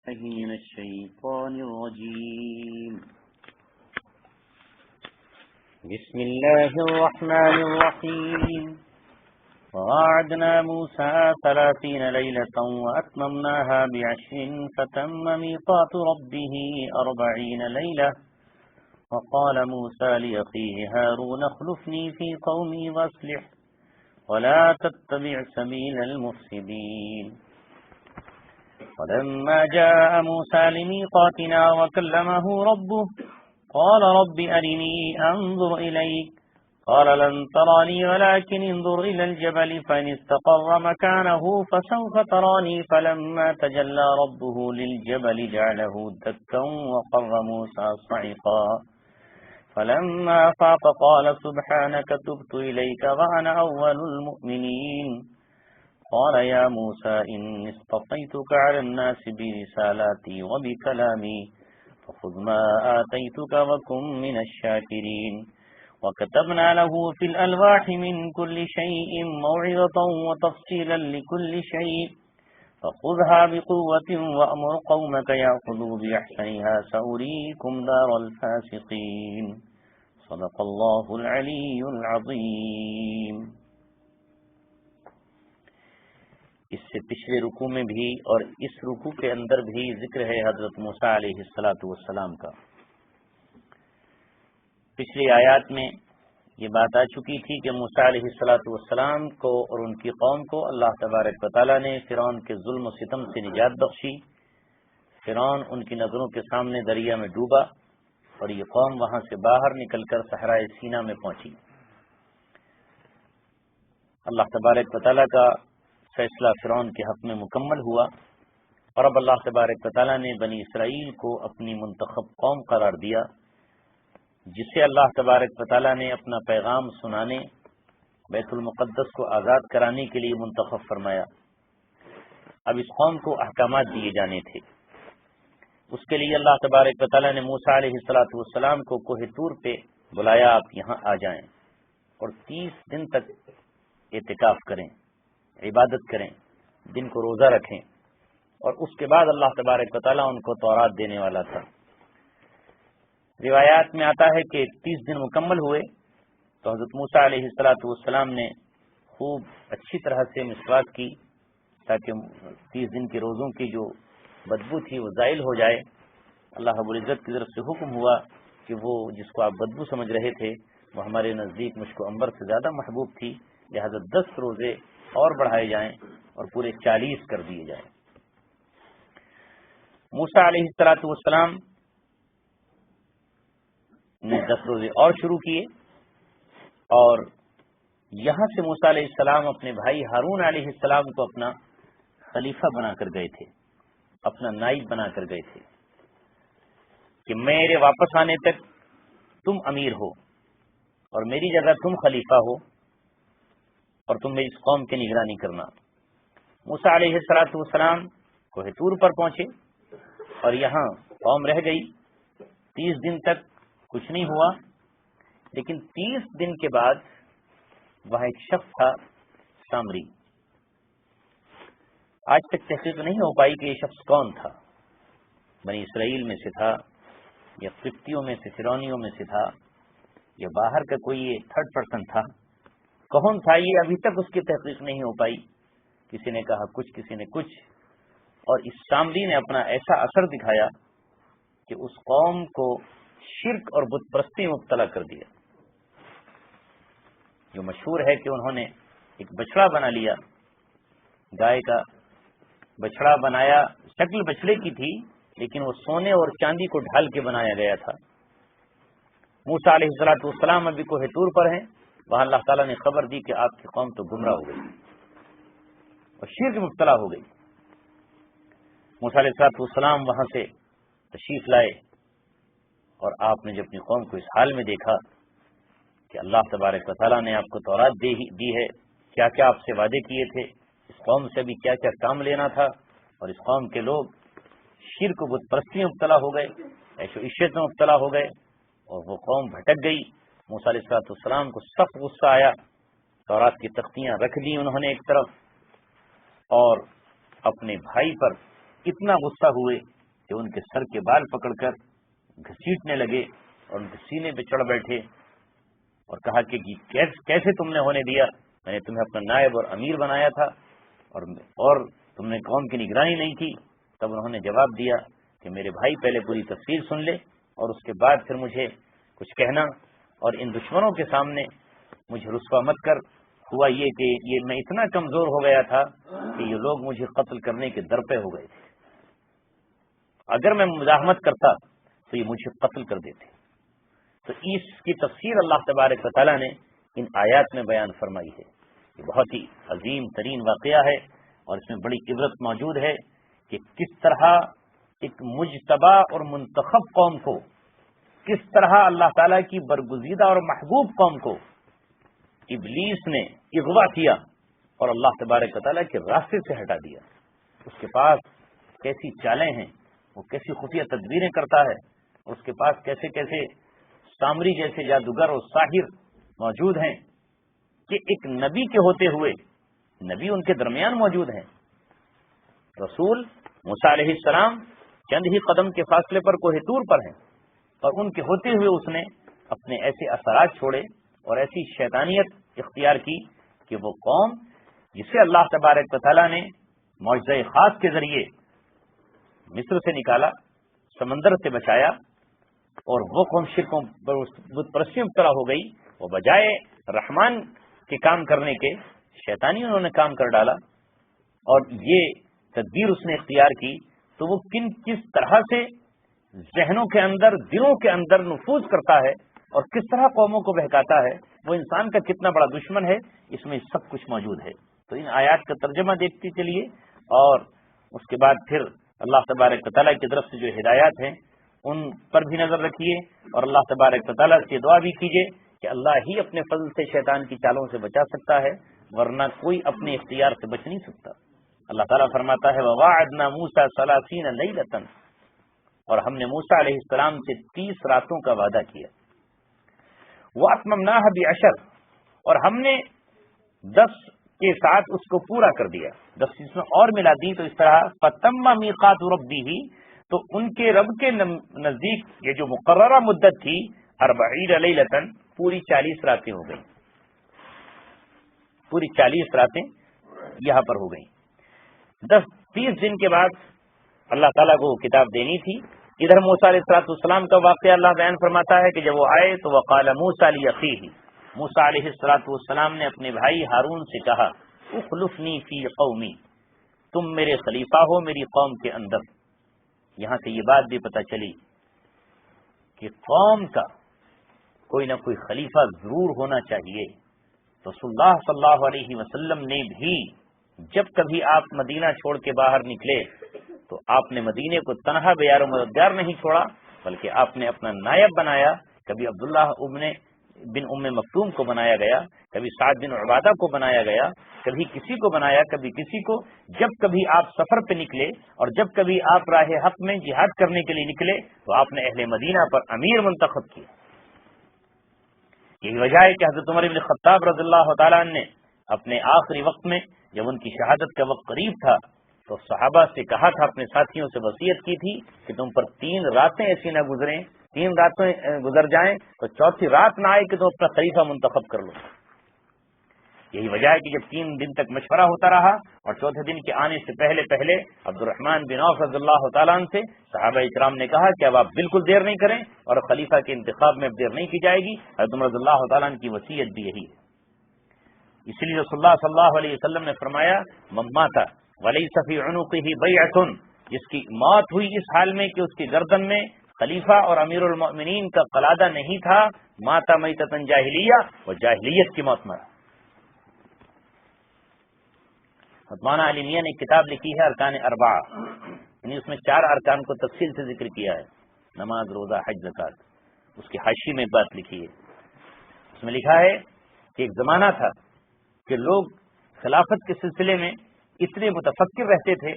من الشيطان الرجيم. بسم الله الرحمن الرحيم. وواعدنا موسى 30 ليلة وأتممناها ب10 فتم ميقات ربه 40 ليلة. وقال موسى لأخيه هارون اخلفني في قومي وأصلح ولا تتبع سبيل المفسدين. فلما جاء موسى لميقاتنا وكلمه ربه قال رب أرني أنظر إليك قال لن تراني ولكن انظر إلى الجبل فإن استقر مكانه فسوف تراني. فلما تجلى ربه للجبل جعله دكا وخر موسى صعقا. فلما أفاق قال سبحانك تبت إليك وأنا أول المؤمنين. قال يا موسى إني اصطفيتك على الناس برسالاتي وبكلامي فخذ ما آتيتك وكن من الشاكرين. وكتبنا له في الألواح من كل شيء موعظة وتفصيلا لكل شيء فخذها بقوة وأمر قومك يأخذوا بأحسنها سأريكم دار الفاسقين. صدق الله العلي العظيم. اس سے پچھلے رکوع میں بھی اور اس رکوع کے اندر بھی ذکر ہے حضرت موسیٰ علیہ السلام کا. پچھلی آیات میں یہ بات آ چکی تھی کہ موسیٰ علیہ السلام کو اور ان کی قوم کو اللہ تبارک و تعالیٰ نے فرعون کے ظلم و ستم سے نجات بخشی. فرعون ان کی نظروں کے سامنے دریا میں ڈوبا اور یہ قوم وہاں سے باہر نکل کر صحرائے سینا میں پہنچی. اللہ تبارک و تعالیٰ کا فیصلہ فرعون کے حق میں مکمل ہوا اور اب اللہ تبارک و تعالیٰ نے بنی اسرائیل کو اپنی منتخب قوم قرار دیا جسے اللہ تبارک و تعالیٰ نے اپنا پیغام سنانے بیت المقدس کو آزاد کرانے کے لیے منتخب فرمایا. اب اس قوم کو احکامات دیے جانے تھے. اس کے لیے اللہ تبارک و تعالیٰ نے موسیٰ علیہ السلام کو کوہ طور پہ بلایا آپ یہاں آ جائیں اور 30 دن تک اعتکاف کریں، عبادت کریں، دن کو روزہ رکھیں اور اس کے بعد اللہ تبارک و تعالیٰ ان کو تورات دینے والا تھا. روایات میں آتا ہے کہ 30 دن مکمل ہوئے تو حضرت موسیٰ علیہ السلام نے خوب اچھی طرح سے مسواک کی تاکہ 30 دن کے روزوں کی جو بدبو تھی وہ زائل ہو جائے. اللہ رب العزت کی طرف سے حکم ہوا کہ وہ جس کو آپ بدبو سمجھ رہے تھے وہ ہمارے نزدیک مشک و عنبر سے زیادہ محبوب تھی، لہذا 10 روزے اور بڑھائے جائیں اور پورے 40 کر دیے جائیں. موسیٰ علیہ السلام نے 10 روزے اور شروع کیے اور یہاں سے موسیٰ علیہ السلام اپنے بھائی ہارون علیہ السلام کو اپنا خلیفہ بنا کر گئے تھے، اپنا نائب بنا کر گئے تھے کہ میرے واپس آنے تک تم امیر ہو اور میری جگہ تم خلیفہ ہو اور تم میری اس قوم کی نگرانی کرنا. موسیٰ علیہ السلام کوہ طور پر پہنچے اور یہاں قوم رہ گئی. 30 دن تک کچھ نہیں ہوا، لیکن 30 دن کے بعد وہاں ایک شخص تھا سامری. آج تک تحقیق نہیں ہو پائی کہ یہ شخص کون تھا. بنی اسرائیل میں سے تھا یا قبطیوں میں سے، فرعونیوں میں سے تھا یا باہر کا کوئی تھرڈ پرسن تھا. کون تھا یہ ابھی تک اس کی تحقیق نہیں ہو پائی. کسی نے کہا کچھ، کسی نے کچھ، اور اس سامری نے اپنا ایسا اثر دکھایا کہ اس قوم کو شرک اور بت پرستی میں مبتلا کر دیا. جو مشہور ہے کہ انہوں نے ایک بچڑا بنا لیا، گائے کا بچڑا بنایا. شکل بچڑے کی تھی لیکن وہ سونے اور چاندی کو ڈھال کے بنایا گیا تھا. موسیٰ علیہ السلام ابھی کوہ طور پر ہیں، وہاں اللہ تعالیٰ نے خبر دی کہ آپ کی قوم تو گمراہ ہو گئی اور شرک میں مبتلا ہو گئی. موسیٰ علیہ السلام وہاں سے تشریف لائے اور آپ نے جب اپنی قوم کو اس حال میں دیکھا کہ اللہ تبارک و تعالیٰ نے آپ کو تورات دی ہے، کیا کیا آپ سے وعدے کیے تھے، اس قوم سے بھی کیا کیا کام لینا تھا، اور اس قوم کے لوگ شرک و بت پرستی میں مبتلا ہو گئے، عیش و عشرت میں مبتلا ہو گئے اور وہ قوم بھٹک گئی. موسیٰ علیہ السلام کو سخت غصہ آیا. تورات کی تختیاں رکھ دی انہوں نے ایک طرف اور اپنے بھائی پر اتنا غصہ ہوئے کہ ان کے سر کے بال پکڑ کر گھسیٹنے لگے اور ان کے سینے پہ چڑھ بیٹھے اور کہا کہ کیسے تم نے ہونے دیا؟ میں نے تمہیں اپنا نائب اور امیر بنایا تھا اور تم نے قوم کی نگرانی نہیں کی۔ تب انہوں نے جواب دیا کہ میرے بھائی پہلے پوری تفصیل سن لے اور اس کے بعد پھر مجھے کچھ کہنا، اور ان دشمنوں کے سامنے مجھے رسوا مت کر۔ ہوا یہ کہ میں اتنا کمزور ہو گیا تھا کہ یہ لوگ مجھے قتل کرنے کے در پہ ہو گئے تھے، اگر میں مزاحمت کرتا تو یہ مجھے قتل کر دیتے۔ تو اس کی تفسیر اللہ تبارک و تعالیٰ نے ان آیات میں بیان فرمائی ہے۔ یہ بہت ہی عظیم ترین واقعہ ہے اور اس میں بڑی عبرت موجود ہے کہ کس طرح ایک مجتبی اور منتخب قوم کو، کس طرح اللہ تعالیٰ کی برگزیدہ اور محبوب قوم کو ابلیس نے اغوا کیا اور اللہ تبارک و تعالیٰ کے راستے سے ہٹا دیا۔ اس کے پاس کیسی چالیں ہیں، وہ کیسی خفیہ تدبیریں کرتا ہے، اس کے پاس کیسے کیسے سامری جیسے جادوگر اور ساحر موجود ہیں کہ ایک نبی کے ہوتے ہوئے، نبی ان کے درمیان موجود ہیں، رسول موسیٰ علیہ السلام چند ہی قدم کے فاصلے پر کوہ طور پر ہیں، اور ان کے ہوتے ہوئے اس نے اپنے ایسے اثرات چھوڑے اور ایسی شیطانیت اختیار کی کہ وہ قوم جسے اللہ تبارک و تعالیٰ نے معجزہ خاص کے ذریعے مصر سے نکالا، سمندر سے بچایا، اور وہ قوم شرکوں بت پرستیوں کی طرح ہو گئی، وہ بجائے رحمان کے کام کرنے کے شیطانی انہوں نے کام کر ڈالا، اور یہ تدبیر اس نے اختیار کی۔ تو وہ کس طرح سے ذہنوں کے اندر، دلوں کے اندر نفوذ کرتا ہے اور کس طرح قوموں کو بہکاتا ہے، وہ انسان کا کتنا بڑا دشمن ہے، اس میں سب کچھ موجود ہے۔ تو ان آیات کا ترجمہ دیکھتے چلیے اور اس کے بعد پھر اللہ تبارک و تعالیٰ کی طرف سے جو ہدایات ہیں ان پر بھی نظر رکھیے، اور اللہ تبارک و تعالیٰ سے دعا بھی کیجیے کہ اللہ ہی اپنے فضل سے شیطان کی چالوں سے بچا سکتا ہے، ورنہ کوئی اپنے اختیار سے بچ نہیں سکتا۔ اللہ تعالیٰ فرماتا ہے وَوَاعَدْنَا مُوسَىٰ 30 لَيْلَةً، اور ہم نے موسیٰ علیہ السلام سے 30 راتوں کا وعدہ کیا۔ وَأَتْمَمْنَاهَا بِعَشْرٍ، اور ہم نے 10 کے ساتھ اس کو پورا کر دیا، 10 اس میں اور ملا دی، تو اس طرح فَتَمَّ مِيقَاتُ رَبِّهِ، تو ان کے رب کے نزدیک یہ جو مقررہ مدت تھی 40 لیلۃ، پوری 40 راتیں ہو گئیں، پوری 40 راتیں یہاں پر ہو گئیں۔ 30 دن کے بعد اللہ تعالیٰ کو کتاب دینی تھی۔ ادھر موسیٰ علیہ السلام کا واقعہ اللہ بیان فرماتا ہے کہ جب وہ آئے تو وقال موسیٰ لأخیہ، موسیٰ علیہ السلام نے اپنے بھائی ہارون سے کہا اخلفنی فی قومی، تم میرے خلیفہ ہو میری قوم کے اندر۔ یہاں سے یہ بات بھی پتہ چلی کہ قوم کا کوئی نہ کوئی خلیفہ ضرور ہونا چاہیے۔ رسول اللہ صلی اللہ علیہ وسلم نے بھی جب کبھی آپ مدینہ چھوڑ کے باہر نکلے تو آپ نے مدینے کو تنہا بے یار و مددگار نہیں چھوڑا، بلکہ آپ نے اپنا نائب بنایا۔ کبھی عبداللہ بن ام مکتوم کو بنایا گیا، کبھی سعد بن عبادہ کو بنایا گیا، کبھی کسی کو بنایا، کبھی کسی کو۔ جب کبھی آپ سفر پہ نکلے اور جب کبھی آپ راہ حق میں جہاد کرنے کے لیے نکلے تو آپ نے اہل مدینہ پر امیر منتخب کیا۔ یہی وجہ ہے کہ حضرت عمر بن خطاب رضی اللہ تعالیٰ نے اپنے آخری وقت میں جب ان کی شہادت کا وقت قریب تھا تو صحابہ سے کہا تھا، اپنے ساتھیوں سے وصیت کی تھی کہ تم پر 3 راتیں ایسی نہ گزریں، 3 راتیں گزر جائیں تو چوتھی رات نہ آئے کہ تم اپنا خلیفہ منتخب کر لو۔ یہی وجہ ہے کہ جب 3 دن تک مشورہ ہوتا رہا اور چوتھے دن کے آنے سے پہلے عبد الرحمن بن عوف رضی اللہ تعالیٰ عنہ سے صحابہ اکرام نے کہا کہ اب آپ بالکل دیر نہیں کریں اور خلیفہ کے انتخاب میں اب دیر نہیں کی جائے گی۔ حضرت عمر رضی اللہ تعالیٰ عنہ کی وصیت بھی یہی ہے۔ اسی لیے رسول اللہ صلی اللہ علیہ وسلم نے فرمایا من مات ولیس فی عنقہ بیعۃ، جس کی موت ہوئی اس حال میں کہ اس کی گردن میں خلیفہ اور امیر المؤمنین کا قلادہ نہیں تھا، ماتا میتۃ جاہلیہ، وہ جاہلیت کی موت مرا۔ مولانا علی میاں نے ایک کتاب لکھی ہے ارکان 4، یعنی اس میں 4 ارکان کو تفصیل سے ذکر کیا ہے، نماز، روزہ، حج، زکات۔ اس کی حاشی میں ایک بات لکھی ہے، اس میں لکھا ہے کہ ایک زمانہ تھا کہ لوگ خلافت کے سلسلے میں اتنے متفکر رہتے تھے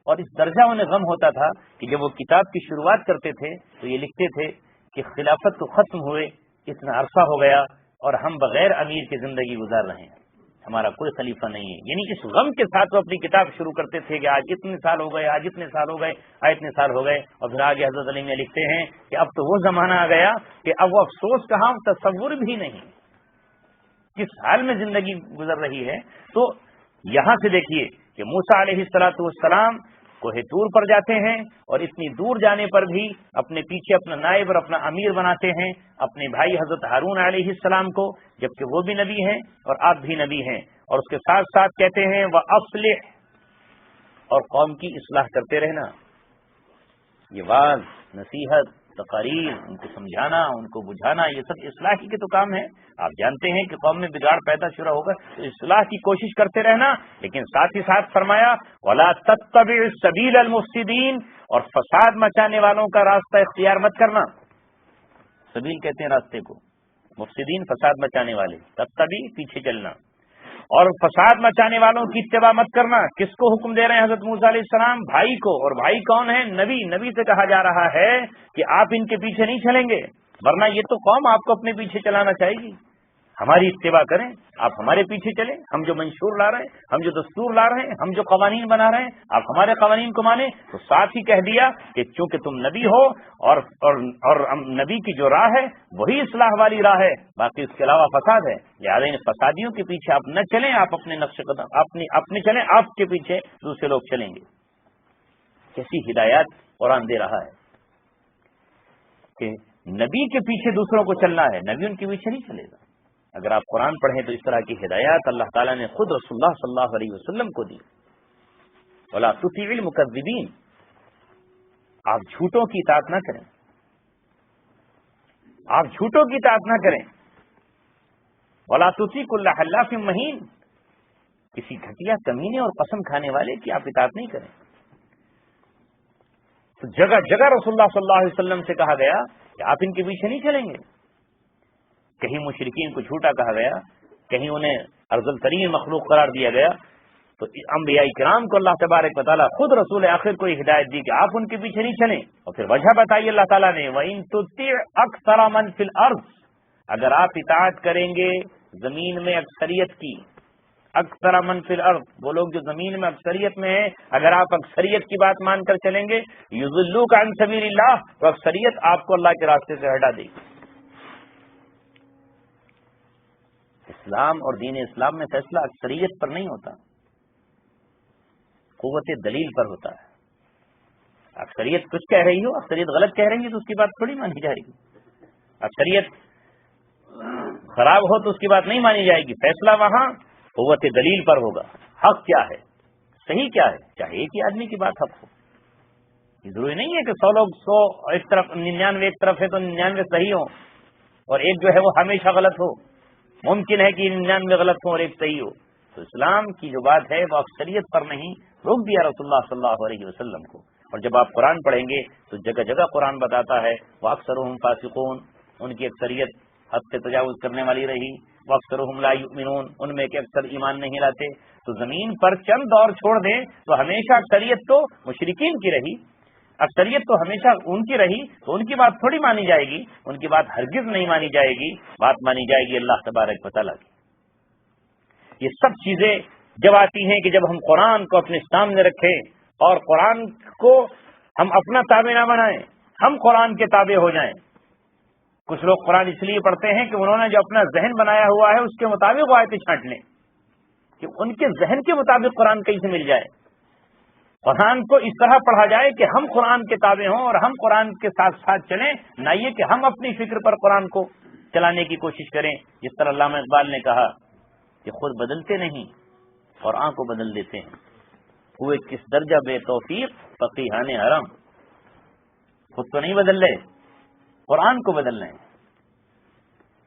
اور اس درجہ انہیں غم ہوتا تھا کہ جب وہ کتاب کی شروعات کرتے تھے تو یہ لکھتے تھے کہ خلافت کو ختم ہوئے اتنا عرصہ ہو گیا اور ہم بغیر امیر کی زندگی گزار رہے ہیں، ہمارا کوئی خلیفہ نہیں ہے. یعنی اس غم کے ساتھ وہ اپنی کتاب شروع کرتے تھے کہ آج اتنے سال ہو گئے، آج اتنے سال ہو گئے، آج اتنے سال ہو گئے. اور پھر آگے حضرت علی میں لکھتے ہیں کہ اب تو وہ زمانہ آ گیا کہ اب وہ افسوس کہاں، تصور بھی نہیں کس حال میں زندگی گزر رہی ہے. تو یہاں سے دیکھیے کہ موسیٰ علیہ الصلوۃ والسلام کوہ طور پر جاتے ہیں اور اتنی دور جانے پر بھی اپنے پیچھے اپنا نائب اور اپنا امیر بناتے ہیں اپنے بھائی حضرت ہارون علیہ السلام کو، جبکہ وہ بھی نبی ہیں اور آپ بھی نبی ہیں. اور اس کے ساتھ ساتھ کہتے ہیں وَأَصْلِحْ، اور قوم کی اصلاح کرتے رہنا. یہ واعظ، نصیحت، تقاریر، ان کو سمجھانا، ان کو بجھانا، یہ سب اصلاح ہی کے تو کام ہے. آپ جانتے ہیں کہ قوم میں بگاڑ پیدا شروع ہوگا تو اصلاح کی کوشش کرتے رہنا. لیکن ساتھ ہی ساتھ فرمایا وَلَا تَتَّبِعِ سَبِيلَ الْمُفْسِدِينَ، اور فساد مچانے والوں کا راستہ اختیار مت کرنا. سبیل کہتے ہیں راستے کو، مفسدین فساد مچانے والے، تتبع پیچھے چلنا، اور فساد مچانے والوں کی اتباع مت کرنا. کس کو حکم دے رہے ہیں حضرت موسیٰ علیہ السلام؟ بھائی کو. اور بھائی کون ہے؟ نبی. نبی سے کہا جا رہا ہے کہ آپ ان کے پیچھے نہیں چلیں گے، ورنہ یہ تو قوم آپ کو اپنے پیچھے چلانا چاہے گی. ہماری اتباع کریں، آپ ہمارے پیچھے چلیں. ہم جو منشور لا رہے ہیں، ہم جو دستور لا رہے ہیں، ہم جو قوانین بنا رہے ہیں، آپ ہمارے قوانین کو مانیں. تو ساتھ ہی کہہ دیا کہ چونکہ تم نبی ہو اور نبی کی جو راہ ہے وہی اصلاح والی راہ ہے، باقی اس کے علاوہ فساد ہے. لہٰذا ان فسادیوں کے پیچھے آپ نہ چلیں، آپ اپنے نقش قدم اپنے چلیں، آپ کے پیچھے دوسرے لوگ چلیں گے. کیسی ہدایات قرآن دے رہا ہے کہ نبی کے پیچھے دوسروں کو چلنا ہے، نبی ان کے پیچھے نہیں چلے گا. اگر آپ قرآن پڑھیں تو اس طرح کی ہدایات اللہ تعالیٰ نے خود رسول اللہ صلی اللہ علیہ وسلم کو دی. وَلَا تُطِعِ الْمُكَذِّبِينَ، آپ جھوٹوں کی اطاعت نہ کریں، آپ جھوٹوں کی اطاعت نہ کریں. وَلَا تُطِعِ كُلَّ حَلَّافٍ مَّهِينٍ، کسی گھٹیا کمینے اور قسم کھانے والے کی آپ اطاعت نہیں کریں. تو جگہ جگہ رسول اللہ صلی اللہ علیہ وسلم سے کہا گیا کہ آپ ان کے پیچھے نہیں چلیں گے. کہیں مشرکین کو جھوٹا کہا گیا، کہیں انہیں افضل ترین مخلوق قرار دیا گیا. تو انبیاء کرام کو اللہ تبارک و تعالیٰ خود رسول آخر کو یہ ہدایت دی کہ آپ ان کے پیچھے نہیں چلیں. اور پھر وجہ بتائی اللہ تعالیٰ نے وَإِن تُطِعْ أَكْثَرَ مَن فِي الْأَرْضِ، اگر آپ اطاعت کریں گے زمین میں اکثریت کی، اکثر من فی الارض، وہ لوگ جو زمین میں اکثریت میں ہیں، اگر آپ اکثریت کی بات مان کر چلیں گے یضلوک عن سبیل اللہ، تو اکثریت آپ کو اللہ کے راستے سے ہٹا دے گی. اسلام اور دین اسلام میں فیصلہ اکثریت پر نہیں ہوتا، قوت دلیل پر ہوتا ہے. اکثریت کچھ کہہ رہی ہو، اکثریت غلط کہہ رہی ہے تو اس کی بات تھوڑی مانی جائے گی. اکثریت خراب ہو تو اس کی بات نہیں مانی جائے گی. فیصلہ وہاں قوت دلیل پر ہوگا. حق کیا ہے، صحیح کیا ہے، چاہے ایک ہی آدمی کی بات حق ہو. یہ ضروری نہیں ہے کہ 100 لوگ 100 ایک طرف 99 ایک طرف ہے تو 99 صحیح ہو اور ایک جو ہے وہ ہمیشہ غلط ہو. ممکن ہے کہ 99 غلط ہو اور ایک صحیح ہو. تو اسلام کی جو بات ہے وہ اکثریت پر نہیں، روک دیا رسول اللہ صلی اللہ علیہ وسلم کو. اور جب آپ قرآن پڑھیں گے تو جگہ جگہ قرآن بتاتا ہے وَأَكْثَرُهُمْ فَاسِقُونَ، ان کی اکثریت حد سے تجاوز کرنے والی رہی. وَأَكْثَرُهُمْ لَا يُؤْمِنُونَ، ان میں کے اکثر ایمان نہیں لاتے. تو زمین پر چند دور چھوڑ دیں تو ہمیشہ اکثریت تو مشرکین کی رہی، اکثریت تو ہمیشہ ان کی رہی. تو ان کی بات تھوڑی مانی جائے گی، ان کی بات ہرگز نہیں مانی جائے گی. بات مانی جائے گی اللہ تبارک و تعالیٰ کی. یہ سب چیزیں جب آتی ہیں کہ جب ہم قرآن کو اپنے سامنے رکھیں اور قرآن کو ہم اپنا تابع نہ بنائیں، ہم قرآن کے تابع ہو جائیں. کچھ لوگ قرآن اس لیے پڑھتے ہیں کہ انہوں نے جو اپنا ذہن بنایا ہوا ہے اس کے مطابق وہ آیتیں چھانٹ لیں کہ ان کے ذہن کے مطابق قرآن کہیں سے مل جائے. قرآن کو اس طرح پڑھا جائے کہ ہم قرآن کے تابع ہوں اور ہم قرآن کے ساتھ ساتھ چلیں، نہ یہ کہ ہم اپنی فکر پر قرآن کو چلانے کی کوشش کریں. جس طرح علامہ اقبال نے کہا کہ خود بدلتے نہیں قرآن کو بدل دیتے ہیں، ہوئے کس درجہ بے توفیق فقیہان حرم. خود تو نہیں بدل رہے، قرآن کو بدل رہے ہیں.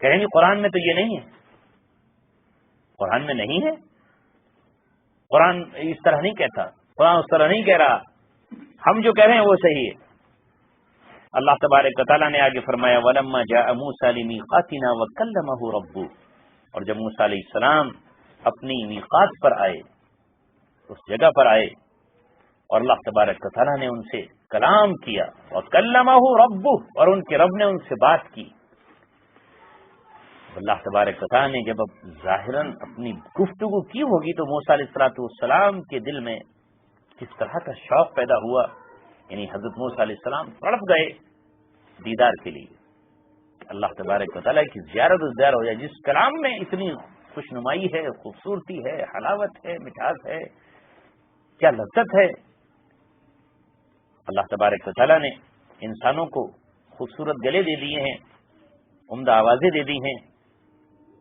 کہیں گے قرآن میں تو یہ نہیں ہے، قرآن میں نہیں ہے، قرآن اس طرح نہیں کہتا، قرآن اس طرح نہیں کہہ رہا، ہم جو کہہ رہے ہیں وہ صحیح ہے. اللہ تبارک و تعالیٰ نے آگے فرمایا وَلَمَّا جَاءَ مُوسَىٰ لِمِيقَاتِنَا وَكَلَّمَهُ رَبُّهُ، اور جب موسیٰ علیہ السلام اپنی میقات پر آئے، اس جگہ پر آئے اور اللہ تبارک و تعالیٰ نے ان سے کلام کیا، وَكَلَّمَهُ رَبُّهُ، اور ان کے رب نے ان سے بات کی. اللہ تبارک و تعالیٰ نے جب اب ظاہراً اپنی گفتگو کی ہوگی تو موسیٰ علیہ السلام کے دل میں کس طرح کا شوق پیدا ہوا، یعنی حضرت موسیٰ علیہ السلام تڑپ گئے دیدار کے لیے، اللہ تبارک و تعالیٰ کی زیارت دیدار ہو جائے، جس کلام میں اتنی خوشنمائی ہے، خوبصورتی ہے، حلاوت ہے، مٹھاس ہے، کیا لذت ہے۔ اللہ تبارک و تعالیٰ نے انسانوں کو خوبصورت گلے دے دیے ہیں، عمدہ آوازیں دے دی ہیں۔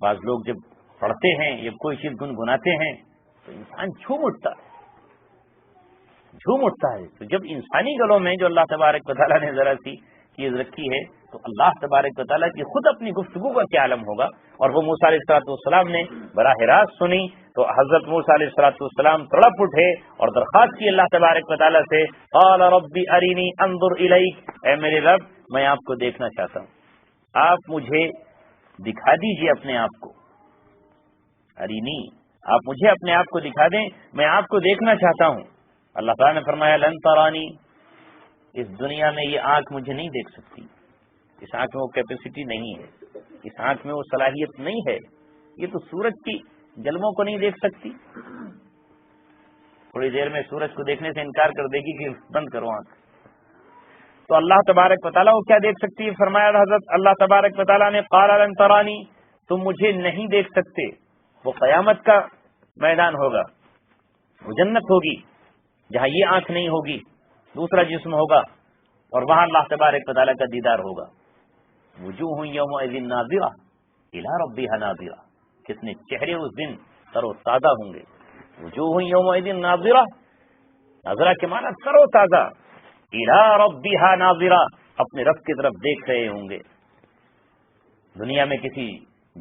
بعض لوگ جب پڑھتے ہیں یا کوئی چیز گنگناتے ہیں تو انسان جھوم اٹھتا ہے۔ تو جب انسانی گلوں میں جو اللہ تبارک و تعالیٰ نے ذرا سی چیز رکھی ہے تو اللہ تبارک و تعالیٰ کی خود اپنی گفتگو کا کیا عالم ہوگا۔ اور وہ موسیٰ علیہ السلام نے براہ راست سنی تو حضرت موسیٰ علیہ السلام تڑپ اٹھے اور درخواست کی اللہ تبارک و تعالیٰ سے، قال رب ارینی انظر الیک، اے میرے رب میں آپ کو دیکھنا چاہتا ہوں، آپ مجھے دکھا دیجئے اپنے آپ کو، ارینی آپ مجھے اپنے آپ کو دکھا دیں، میں آپ کو دیکھنا چاہتا ہوں۔ اللہ تعالیٰ نے فرمایا لن ترانی، اس دنیا میں یہ آنکھ مجھے نہیں دیکھ سکتی، اس آنکھ میں وہ کیپیسٹی نہیں ہے، اس آنکھ میں وہ صلاحیت نہیں ہے، یہ تو سورج کی جلووں کو نہیں دیکھ سکتی، تھوڑی دیر میں سورج کو دیکھنے سے انکار کر دے گی کہ بند کرو آنکھ۔ تو اللہ تبارک و تعالیٰ وہ کیا دیکھ سکتی ہے؟ فرمایا حضرت اللہ تبارک و تعالیٰ نے قال لن ترانی، تم مجھے نہیں دیکھ سکتے۔ وہ قیامت کا میدان ہوگا، وہ جنت ہوگی جہاں یہ آنکھ نہیں ہوگی، دوسرا جسم ہوگا، اور وہاں اللہ تبارک و تعالیٰ کا دیدار ہوگا۔ وجوہ یومئذ ناظرہ الی ربہا ناظرہ، کتنے چہرے اس دن تر و تازہ ہوں گے۔ وجوہ یومئذ ناظرہ، ناظرہ کے معنی تر و تازہ، الی ربہا ناظرہ، اپنے رب کی طرف دیکھ رہے ہوں گے۔ دنیا میں کسی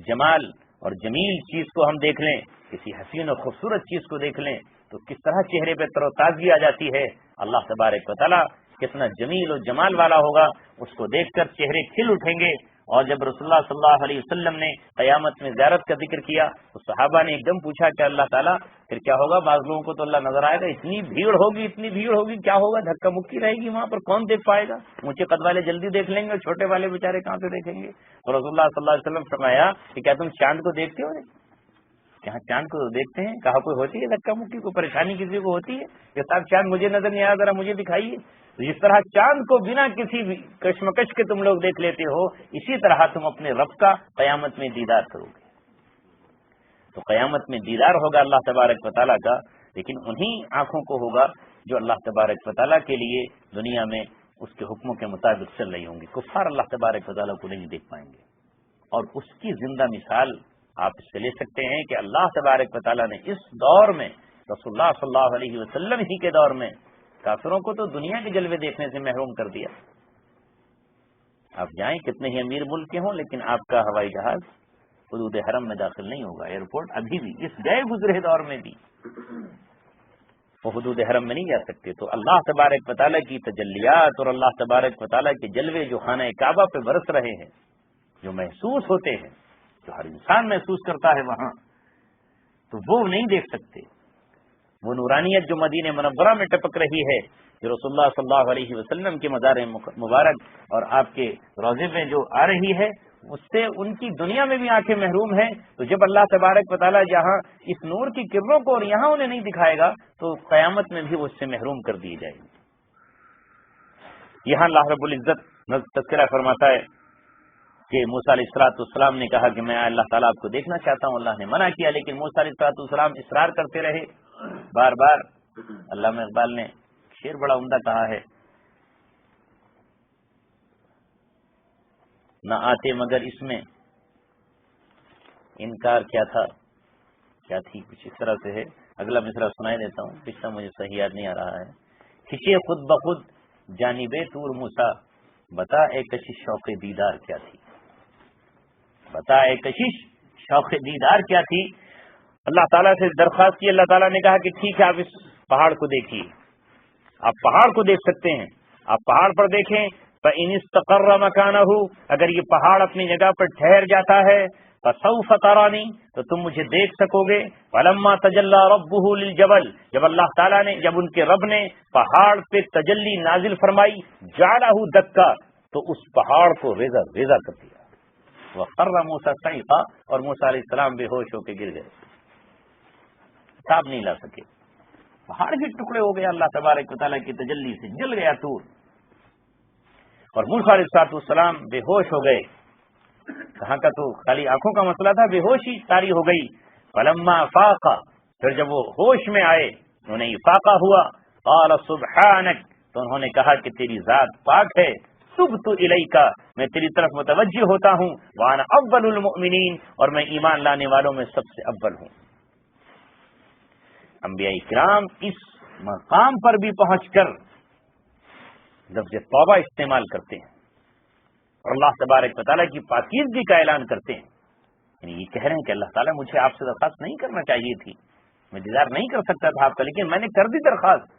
جمال اور جمیل چیز کو ہم دیکھ لیں، کسی حسین اور خوبصورت چیز کو دیکھ لیں تو کس طرح چہرے پہ تر و تازگی آ جاتی ہے۔ اللہ تبارک و تعالیٰ کتنا جمیل اور جمال والا ہوگا، اس کو دیکھ کر چہرے کھل اٹھیں گے۔ اور جب رسول اللہ صلی اللہ علیہ وسلم نے قیامت میں زیارت کا ذکر کیا تو صحابہ نے ایک دم پوچھا کہ اللہ تعالیٰ پھر کیا ہوگا؟ بعض لوگوں کو تو اللہ نظر آئے گا، اتنی بھیڑ ہوگی، کیا ہوگا؟ دھکا مکی رہے گی وہاں پر، کون دیکھ پائے گا؟ اونچے قد والے جلدی دیکھ لیں گے اور چھوٹے والے بیچارے کہاں سے دیکھیں گے؟ تو رسول اللہ صلی اللہ علیہ وسلم فرمایا کہ کیا تم چاند کو دیکھتے ہو؟ کہاں چاند کو دیکھتے ہیں؟ کہا کوئی ہوتی ہے دھکا مکی، کوئی پریشانی کسی کو ہوتی ہے کہ صاحب چاند مجھے نظر نہیں آیا، ذرا مجھے دکھائیے؟ جس طرح چاند کو بنا کسی بھی کشمکش کے تم لوگ دیکھ لیتے ہو، اسی طرح تم اپنے رب کا قیامت میں دیدار کرو گے۔ تو قیامت میں دیدار ہوگا اللہ تبارک و تعالیٰ کا، لیکن انہی آنکھوں کو ہوگا جو اللہ تبارک و تعالیٰ کے لیے دنیا میں اس کے حکموں کے مطابق چل رہی ہوں گی۔ کفار اللہ تبارک و تعالیٰ کو نہیں دیکھ پائیں گے۔ اور اس کی زندہ مثال آپ اس سے لے سکتے ہیں کہ اللہ تبارک و تعالیٰ نے اس دور میں رسول اللہ صلی اللہ علیہ وسلم ہی کے دور میں کافروں کو تو دنیا کے جلوے دیکھنے سے محروم کر دیا۔ آپ جائیں کتنے ہی امیر ملک کے ہوں، لیکن آپ کا ہوائی جہاز حدود حرم میں داخل نہیں ہوگا۔ ایئرپورٹ ابھی بھی اس گئے گزرے دور میں بھی وہ حدود حرم میں نہیں جا سکتے۔ تو اللہ تبارک و تعالیٰ کی تجلیات اور اللہ تبارک و تعالیٰ کے جلوے جو خانہ کعبہ پہ برس رہے ہیں، جو محسوس ہوتے ہیں، جو ہر انسان محسوس کرتا ہے وہاں، تو وہ نہیں دیکھ سکتے۔ وہ نورانیت جو مدینہ منورہ میں ٹپک رہی ہے، جو رسول اللہ صلی اللہ علیہ وسلم کے مزار مبارک اور آپ کے روضے میں جو آ رہی ہے، اس سے ان کی دنیا میں بھی آنکھیں محروم ہیں۔ تو جب اللہ تبارک و تعالیٰ جہاں اس نور کی کرنوں کو اور یہاں انہیں نہیں دکھائے گا تو قیامت میں بھی وہ اس سے محروم کر دی جائے گی۔ یہاں اللہ رب العزت تذکرہ فرماتا ہے کہ موسیٰ علیہ السلام نے کہا کہ میں اللہ تعالیٰ آپ کو دیکھنا چاہتا ہوں۔ اللہ نے منع کیا، لیکن موسیٰ علیہ السلام اصرار کرتے رہے بار بار۔ علامہ اقبال نے شعر بڑا عمدہ کہا ہے، نہ آتے مگر اس میں انکار کیا تھا، کیا تھی، کچھ اس طرح سے ہے۔ اگلا مصرع سنائی دیتا ہوں، پچھلا مجھے صحیح یاد نہیں آ رہا ہے۔ کھچے خود بخود جانب طور موسیٰ، بتا اے کشش شوق دیدار کیا تھی، بتا اے کشش شوق دیدار کیا تھی۔ اللہ تعالیٰ سے درخواست کی، اللہ تعالیٰ نے کہا کہ ٹھیک ہے آپ اس پہاڑ کو دیکھیے، آپ پہاڑ کو دیکھ سکتے ہیں، آپ پہاڑ پر دیکھیں۔ فَإِنِ اسْتَقَرَّ مَكَانَهُ، اگر یہ پہاڑ اپنی جگہ پر ٹھہر جاتا ہے، فَسَوْفَ تَرَانِي، تو تم مجھے دیکھ سکو گے۔ فَلَمَّا تَجَلَّى رَبُّهُ لِلْجَبَلِ، جب اللہ تعالیٰ نے، جب ان کے رب نے پہاڑ پہ تجلی نازل فرمائی، جَعَلَهُ دَكَّا، تو اس پہاڑ کو ریزہ ریزہ کر دیا، وخر موسیٰ صعقا، اور موسیٰ علیہ السلام بے ہوش ہو کے گر گئے، حساب نہیں لا سکے، پہاڑ کے ٹکڑے ہو گئے، اللہ تبارک و تعالیٰ کی تجلی سے جل گیا طور، اور موسیٰ علیہ السلام بے ہوش ہو گئے۔ کہاں کا تو خالی آنکھوں کا مسئلہ تھا، بے ہوشی طاری ہو گئی۔ فلما فاقا، پھر جب وہ ہوش میں آئے، انہیں افاقہ ہوا، قال سبحانک، تو انہوں نے کہا کہ تیری ذات پاک ہے، تبت الیک، میں تیری طرف متوجہ ہوتا ہوں، وانا اول المؤمنین، اور میں ایمان لانے والوں میں سب سے اول ہوں۔ انبیاء کرام اس مقام پر بھی پہنچ کر لفظ توبہ استعمال کرتے ہیں اور اللہ تبارک و تعالیٰ کی پاکیزگی کا اعلان کرتے ہیں، یعنی یہ کہہ رہے ہیں کہ اللہ تعالیٰ مجھے آپ سے درخواست نہیں کرنا چاہیے تھی، میں دیدار نہیں کر سکتا تھا آپ کا، لیکن میں نے کر دی درخواست،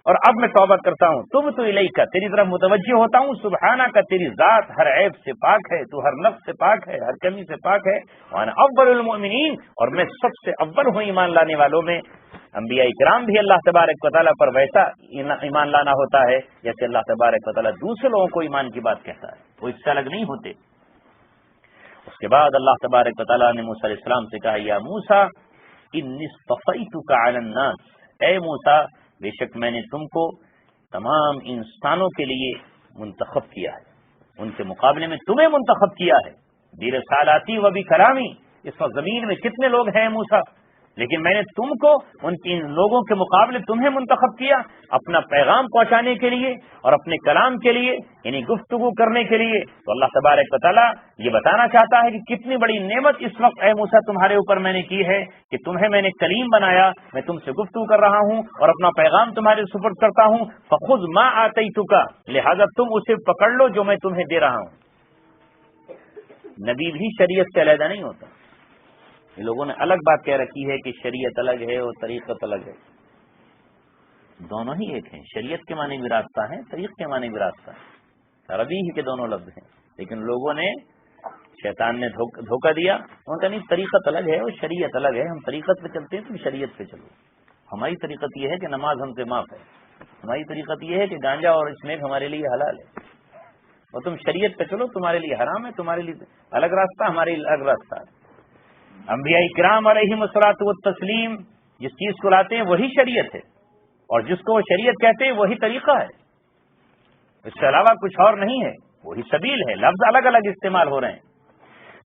اور اب میں توبہ کرتا ہوں، تبت الیک، تیری طرف متوجہ ہوتا ہوں، سبحانہ کا، تیری ذات ہر عیب سے پاک ہے، تو ہر نقص سے پاک ہے، ہر کمی سے پاک ہے، وانا اول المؤمنین، اور میں سب سے اول ہوں ایمان لانے والوں میں۔ انبیاء کرام بھی اللہ تبارک و تعالیٰ پر ویسا ایمان لانا ہوتا ہے جیسے اللہ تبارک و تعالیٰ دوسرے لوگوں کو ایمان کی بات کہتا ہے، وہ اس سے الگ نہیں ہوتے۔ اس کے بعد اللہ تبارک و تعالیٰ نے موسیٰ علیہ السلام سے کہا، یا موسیٰ انی اصطفیتک علی الناس، اے موسیٰ بے شک میں نے تم کو تمام انسانوں کے لیے منتخب کیا ہے، ان کے مقابلے میں تمہیں منتخب کیا ہے، برسالاتی و بکلامی، اس وقت زمین میں کتنے لوگ ہیں موسیٰ، لیکن میں نے تم کو ان لوگوں کے مقابلے تمہیں منتخب کیا اپنا پیغام پہنچانے کے لیے اور اپنے کلام کے لیے، یعنی گفتگو کرنے کے لیے۔ تو اللہ تبارک و تعالیٰ یہ بتانا چاہتا ہے کہ کتنی بڑی نعمت اس وقت اے موسیٰ تمہارے اوپر میں نے کی ہے کہ تمہیں میں نے کلیم بنایا، میں تم سے گفتگو کر رہا ہوں اور اپنا پیغام تمہارے سپرد کرتا ہوں، فخذ ما آتیتک، لہذا تم اسے پکڑ لو جو میں تمہیں دے رہا ہوں۔ نبی بھی شریعت سے علیحدہ نہیں ہوتا، یہ لوگوں نے الگ بات کہہ رکھی ہے کہ شریعت الگ ہے اور طریقت الگ ہے، دونوں ہی ایک ہیں، شریعت کے معنی بھی راستہ ہے، طریق کے معنی بھی راستہ ہے، عربی ہی کے دونوں لفظ ہیں، لیکن لوگوں نے، شیطان نے دھوکہ دیا، انہوں نے کہا نہیں طریقت الگ ہے اور شریعت الگ ہے، ہم طریقت پہ چلتے ہیں تم شریعت پہ چلو، ہماری طریقت یہ ہے کہ نماز ہم سے معاف ہے، ہماری طریقت یہ ہے کہ گانجا اور اسمیک ہمارے لیے حلال ہے، اور تم شریعت پہ چلو تمہارے لیے حرام ہے، تمہارے لیے الگ راستہ، ہمارے لیے الگ راستہ ہے۔ انبیاء کرام علیہم الصلوۃ والتسلیم جس چیز کو لاتے ہیں وہی شریعت ہے، اور جس کو وہ شریعت کہتے ہیں وہی طریقہ ہے، اس کے علاوہ کچھ اور نہیں ہے، وہی سبیل ہے، لفظ الگ الگ استعمال ہو رہے ہیں۔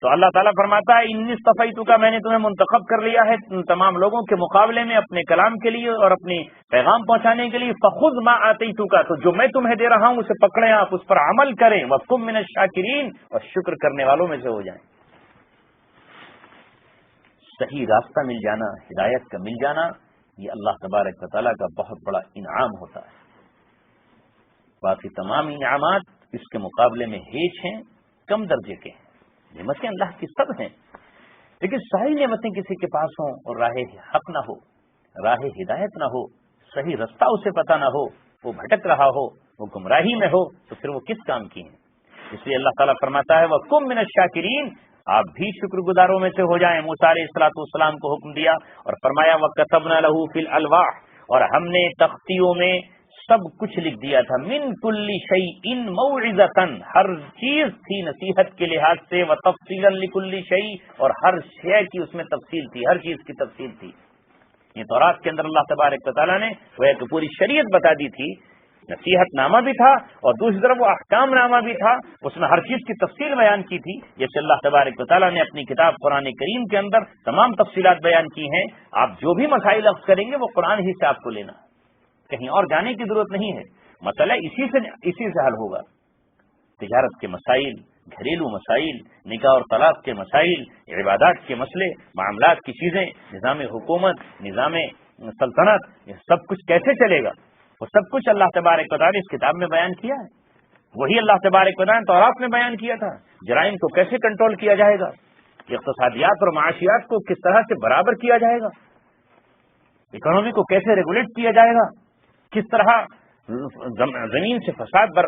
تو اللہ تعالیٰ فرماتا ہے انی اصطفیتک، میں نے تمہیں منتخب کر لیا ہے تمام لوگوں کے مقابلے میں اپنے کلام کے لیے اور اپنے پیغام پہنچانے کے لیے، فخذ ما آتیتک، تو جو میں تمہیں دے رہا ہوں اسے پکڑیں، آپ اس پر عمل کریں، وکن من الشاکرین، اور شکر کرنے والوں میں سے ہو جائیں۔ صحیح راستہ مل جانا، ہدایت کا مل جانا، یہ اللہ تبارک و تعالیٰ کا بہت بڑا انعام ہوتا ہے، باقی تمام انعامات اس کے مقابلے میں ہیچ ہیں، کم درجے کے ہیں۔ نعمتیں اللہ کی سب ہیں، لیکن ساری نعمتیں کسی کے پاس ہوں اور راہ حق نہ ہو، راہ ہدایت نہ ہو، صحیح رستہ اسے پتہ نہ ہو، وہ بھٹک رہا ہو، وہ گمراہی میں ہو، تو پھر وہ کس کام کی ہیں؟ اس لیے اللہ تعالیٰ فرماتا ہے وَكُن مِّنَ الشَّاكِرِينَ، آپ بھی شکر گزاروں میں سے ہو جائیں۔ موسیٰ علیہ السلام کو حکم دیا اور فرمایا وَكَتَبْنَا لَهُ فِي الْأَلْوَاحِ، اور ہم نے تختیوں میں سب کچھ لکھ دیا تھا، من کل شیء موعظۃ، ہر چیز تھی نصیحت کے لحاظ سے، وتفصیلا لکل شیء، اور ہر شے کی اس میں تفصیل تھی، ہر چیز کی تفصیل تھی۔ یہ تورات کے اندر اللہ تبارک و تعالیٰ نے وہ ایک پوری شریعت بتا دی تھی، نصیحت نامہ بھی تھا اور دوسری طرف وہ احکام نامہ بھی تھا، اس میں ہر چیز کی تفصیل بیان کی تھی، جیسے اللہ تبارک و تعالیٰ نے اپنی کتاب قرآن کریم کے اندر تمام تفصیلات بیان کی ہیں۔ آپ جو بھی مسائل اخذ کریں گے وہ قرآن ہی سے آپ کو لینا، کہیں اور جانے کی ضرورت نہیں ہے، مسئلہ اسی سے حل ہوگا۔ تجارت کے مسائل، گھریلو مسائل، نکاح اور طلاق کے مسائل، عبادات کے مسئلے، معاملات کی چیزیں، نظام حکومت، نظام سلطنت، یہ سب کچھ کیسے چلے گا، وہ سب کچھ اللہ تبارک و تعالیٰ نے اس کتاب میں بیان کیا ہے۔ وہی اللہ تبارک و تعالیٰ نے تورات میں بیان کیا تھا، جرائم کو کیسے کنٹرول کیا جائے گا، اقتصادیات اور معاشیات کو کس طرح سے برابر کیا جائے گا، اکنومی کو کیسے ریگولیٹ کیا جائے گا، کس طرح زمین سے فساد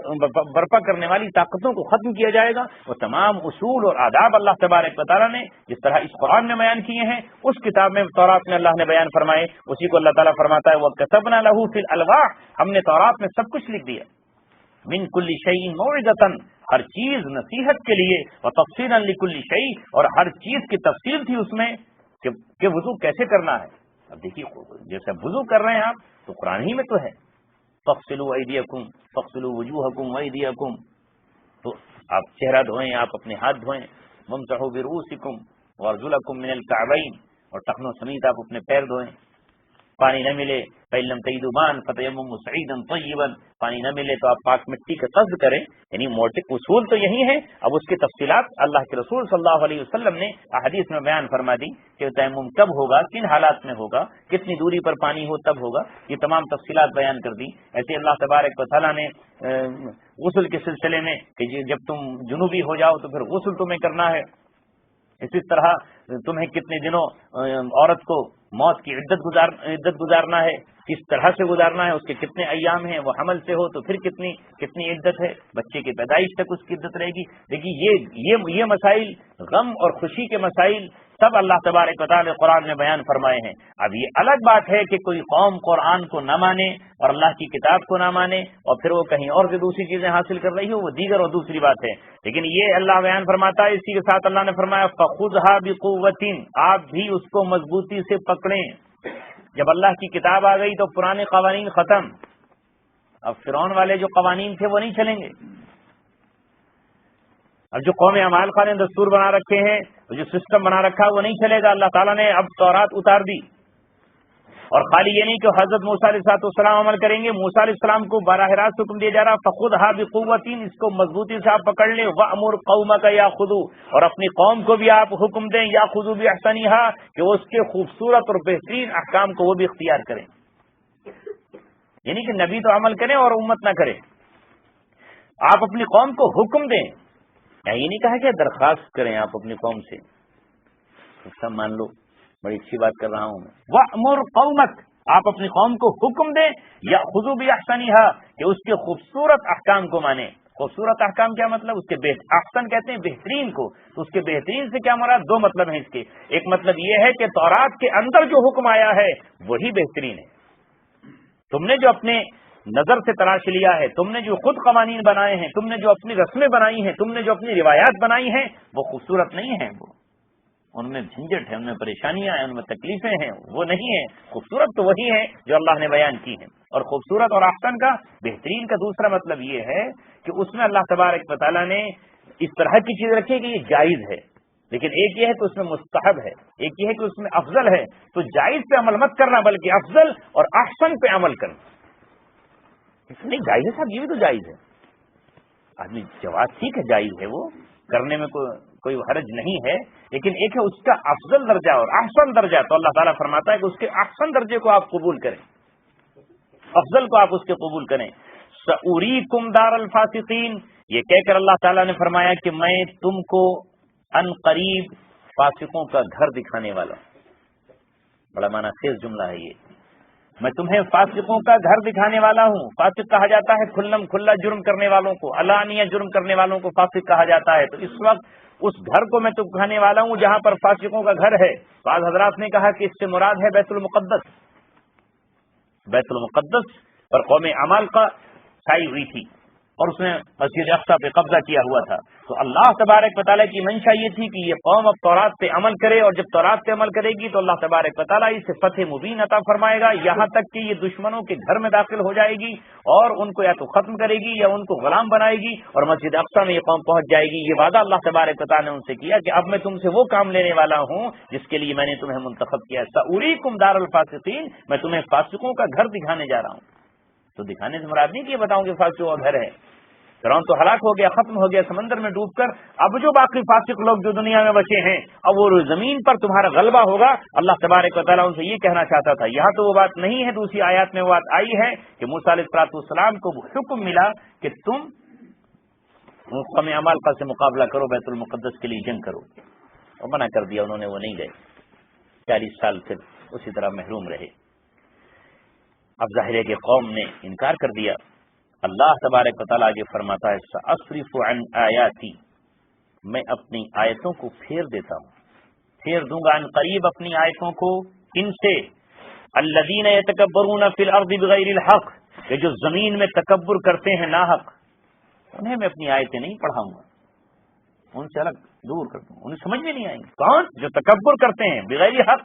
برپا کرنے والی طاقتوں کو ختم کیا جائے گا، وہ تمام اصول اور آداب اللہ تبارک و تعالیٰ نے جس طرح اس قرآن میں بیان کیے ہیں، اس کتاب میں تورات میں اللہ نے بیان فرمائے، اسی کو اللہ تعالیٰ فرماتا ہے وَكَتَبْنَا لَهُ فِي الْأَلْوَاحِ، ہم نے تورات میں سب کچھ لکھ دیا، من کل شیء موعظۃ، ہر چیز نصیحت کے لیے، وتفصیلا لکل شیء، اور ہر چیز کی تفصیل تھی اس میں کہ وضو کیسے کرنا ہے۔ اب دیکھیے جیسے وضو کر رہے ہیں آپ تو قرآن ہی میں تو ہے، فاغسلوا ایدیکم فاغسلوا وجوہکم وایدیکم، تو آپ چہرہ دھوئیں، آپ اپنے ہاتھ دھوئیں، وامسحوا برؤوسکم وارجلکم من الکعبین، اور ٹخنوں سمیت آپ اپنے پیر دھوئیں۔ پانی نہ ملے فإن لم تجدوا ماء فتیمموا صعیدا طیبا، پانی نہ ملے تو آپ پاک مٹی کا قصد کریں، یعنی موٹے اصول تو یہی ہے۔ اب اس کی تفصیلات اللہ کے رسول صلی اللہ علیہ وسلم نے احادیث میں بیان فرما دی کہ تیمم کب ہوگا، کن حالات میں ہوگا، کتنی دوری پر پانی ہو تب ہوگا، یہ تمام تفصیلات بیان کر دی۔ ایسے اللہ تبارک و تعالیٰ نے غسل کے سلسلے میں کہ جب تم جنوبی ہو جاؤ تو پھر غسل تمہیں کرنا ہے، اسی طرح تمہیں کتنے دنوں عورت کو موت کی عدت گزارنا ہے، کس طرح سے گزارنا ہے، اس کے کتنے ایام ہیں، وہ حمل سے ہو تو پھر کتنی عدت ہے، بچے کی پیدائش تک اس کی عدت رہے گی۔ دیکھیے یہ مسائل، غم اور خوشی کے مسائل سب اللہ تبارک و تعالی قرآن میں بیان فرمائے ہیں۔ اب یہ الگ بات ہے کہ کوئی قوم قرآن کو نہ مانے اور اللہ کی کتاب کو نہ مانے اور پھر وہ کہیں اور سے دوسری چیزیں حاصل کر رہی ہو، وہ دیگر اور دوسری بات ہے، لیکن یہ اللہ بیان فرماتا ہے۔ اسی کے ساتھ اللہ نے فرمایا فَخُذْهَا بِقُوَّةٍ، آپ بھی اس کو مضبوطی سے پکڑیں۔ جب اللہ کی کتاب آ گئی تو پرانے قوانین ختم، اب فرعون والے جو قوانین تھے وہ نہیں چلیں گے۔ اب جو قوم عمالقہ نے دستور بنا رکھے ہیں، جو سسٹم بنا رکھا وہ نہیں چلے گا۔ اللہ تعالیٰ نے اب تورات اتار دی، اور خالی یہ نہیں کہ حضرت موسیٰ علیہ السلام عمل کریں گے، موسیٰ علیہ السلام کو براہ راست حکم دیا جا رہا فَخُذْهَا بِقُوَّةٍ، اس کو مضبوطی سے آپ پکڑ لیں، وَأْمُرْ قَوْمَكَ يَأْخُذُوا، اور اپنی قوم کو بھی آپ حکم دیں يَأْخُذُوا بِأَحْسَنِهَا، کہ وہ اس کے خوبصورت اور بہترین احکام کو وہ بھی اختیار کریں، یعنی کہ نبی تو عمل کریں اور امت نہ کرے، آپ اپنی قوم کو حکم دیں، یہ نہیں کہا کہ درخواست کریں آپ اپنی قوم سے، سب مان لو، بڑی اچھی بات کر رہا ہوں میں۔ وَأْمُرْ قَوْمَكَ، آپ اپنی قوم کو حکم دیں، يَأْخُذُوا بِأَحْسَنِهَا، کہ اس کے خوبصورت احکام کو مانیں۔ خوبصورت احکام کیا مطلب؟ اس کے احسن کہتے ہیں بہترین کو، تو اس کے بہترین سے کیا مراد؟ دو مطلب ہیں اس کے۔ ایک مطلب یہ ہے کہ تورات کے اندر جو حکم آیا ہے وہی بہترین ہے، تم نے جو اپنے نظر سے تلاش لیا ہے، تم نے جو خود قوانین بنائے ہیں، تم نے جو اپنی رسمیں بنائی ہیں، تم نے جو اپنی روایات بنائی ہیں، وہ خوبصورت نہیں ہیں، وہ ان میں جھنجٹ ہے، ان میں پریشانیاں ہیں، ان میں تکلیفیں ہیں، وہ نہیں ہیں۔ خوبصورت تو وہی ہیں جو اللہ نے بیان کی ہیں۔ اور خوبصورت اور احسن کا، بہترین کا دوسرا مطلب یہ ہے کہ اس میں اللہ تبارک و تعالیٰ نے اس طرح کی چیز رکھی کہ یہ جائز ہے، لیکن ایک یہ ہے کہ اس میں مستحب ہے، ایک یہ ہے کہ اس میں افضل ہے، تو جائز پہ عمل مت کرنا بلکہ افضل اور احسن پہ عمل کرنا۔ نہیں جائز ہے صاحب، یہ بھی تو جائز ہے، آدمی جواز ٹھیک ہے، جائز ہے، وہ کرنے میں کوئی حرج نہیں ہے، لیکن ایک ہے اس کا افضل درجہ اور احسن درجہ، تو اللہ تعالیٰ فرماتا ہے کہ اس کے احسن درجے کو آپ قبول کریں، افضل کو آپ اس کے قبول کریں۔ سَأُرِيكُمْ دَارَ الْفَاسِقِينَ، یہ کہہ کر اللہ تعالیٰ نے فرمایا کہ میں تم کو ان قریب فاسقوں کا گھر دکھانے والا ہوں۔ بڑا معنی خیز جملہ ہے یہ، میں تمہیں فاسقوں کا گھر دکھانے والا ہوں۔ فاسق کہا جاتا ہے کھلم کھلا جرم کرنے والوں کو، علانیہ جرم کرنے والوں کو فاسق کہا جاتا ہے۔ تو اس وقت اس گھر کو میں دکھانے والا ہوں جہاں پر فاسقوں کا گھر ہے۔ بعض حضرات نے کہا کہ اس سے مراد ہے بیت المقدس، بیت المقدس پر قوم عمالقہ چھائی ہوئی تھی اور اس نے مسجد اقصی پہ قبضہ کیا ہوا تھا، تو اللہ تبارک و تعالیٰ کی منشا یہ تھی کہ یہ قوم اب تورات پہ عمل کرے، اور جب تورات پہ عمل کرے گی تو اللہ تبارک و تعالیٰ اسے فتح مبین عطا فرمائے گا، یہاں تک کہ یہ دشمنوں کے گھر میں داخل ہو جائے گی اور ان کو یا تو ختم کرے گی یا ان کو غلام بنائے گی، اور مسجد اقصی میں یہ قوم پہنچ جائے گی۔ یہ وعدہ اللہ تبارک و تعالیٰ نے ان سے کیا کہ اب میں تم سے وہ کام لینے والا ہوں جس کے لیے میں نے تمہیں منتخب کیا۔ سأُرِيكُمْ دَارَ الْفَاسِقِينَ، میں تمہیں فاسقوں کا گھر دکھانے جا رہا ہوں۔ تو دکھانے سے مراد نہیں کہ یہ بتاؤں کہ فاسقوں کا گھر ہے، فرعون تو ہلاک ہو گیا، ختم ہو گیا سمندر میں ڈوب کر، اب جو باقی فاسق لوگ جو دنیا میں بچے ہیں اب وہ زمین پر تمہارا غلبہ ہوگا۔ اللہ تبارک و تعالیٰ ان سے یہ کہنا چاہتا تھا، یہاں تو وہ بات نہیں ہے، دوسری آیات میں وہ بات آئی ہے کہ موسیٰ علیہ السلام کو حکم ملا کہ تم قوم عمالقہ سے مقابلہ کرو، بیت المقدس کے لیے جنگ کرو، اور منع کر دیا، انہوں نے وہ نہیں گئے، 40 سال پھر اسی طرح محروم رہے۔ اب ظاہر ہے کہ قوم نے انکار کر دیا۔ اللہ تبارک و تعالیٰ آگے فرماتا ہے سأصرف عن آیاتی، میں اپنی آیتوں کو پھیر دیتا ہوں، پھیر دوں گا عن قریب اپنی آیتوں کو، ان سے الذین یتکبرون فی الارض بغیر الحق، کہ جو زمین میں تکبر کرتے ہیں ناحق، انہیں میں اپنی آیتیں نہیں پڑھاؤں گا، ان سے الگ دور کر دوں، انہیں سمجھ میں نہیں آئیں گے۔ کون؟ جو تکبر کرتے ہیں بغیر حق،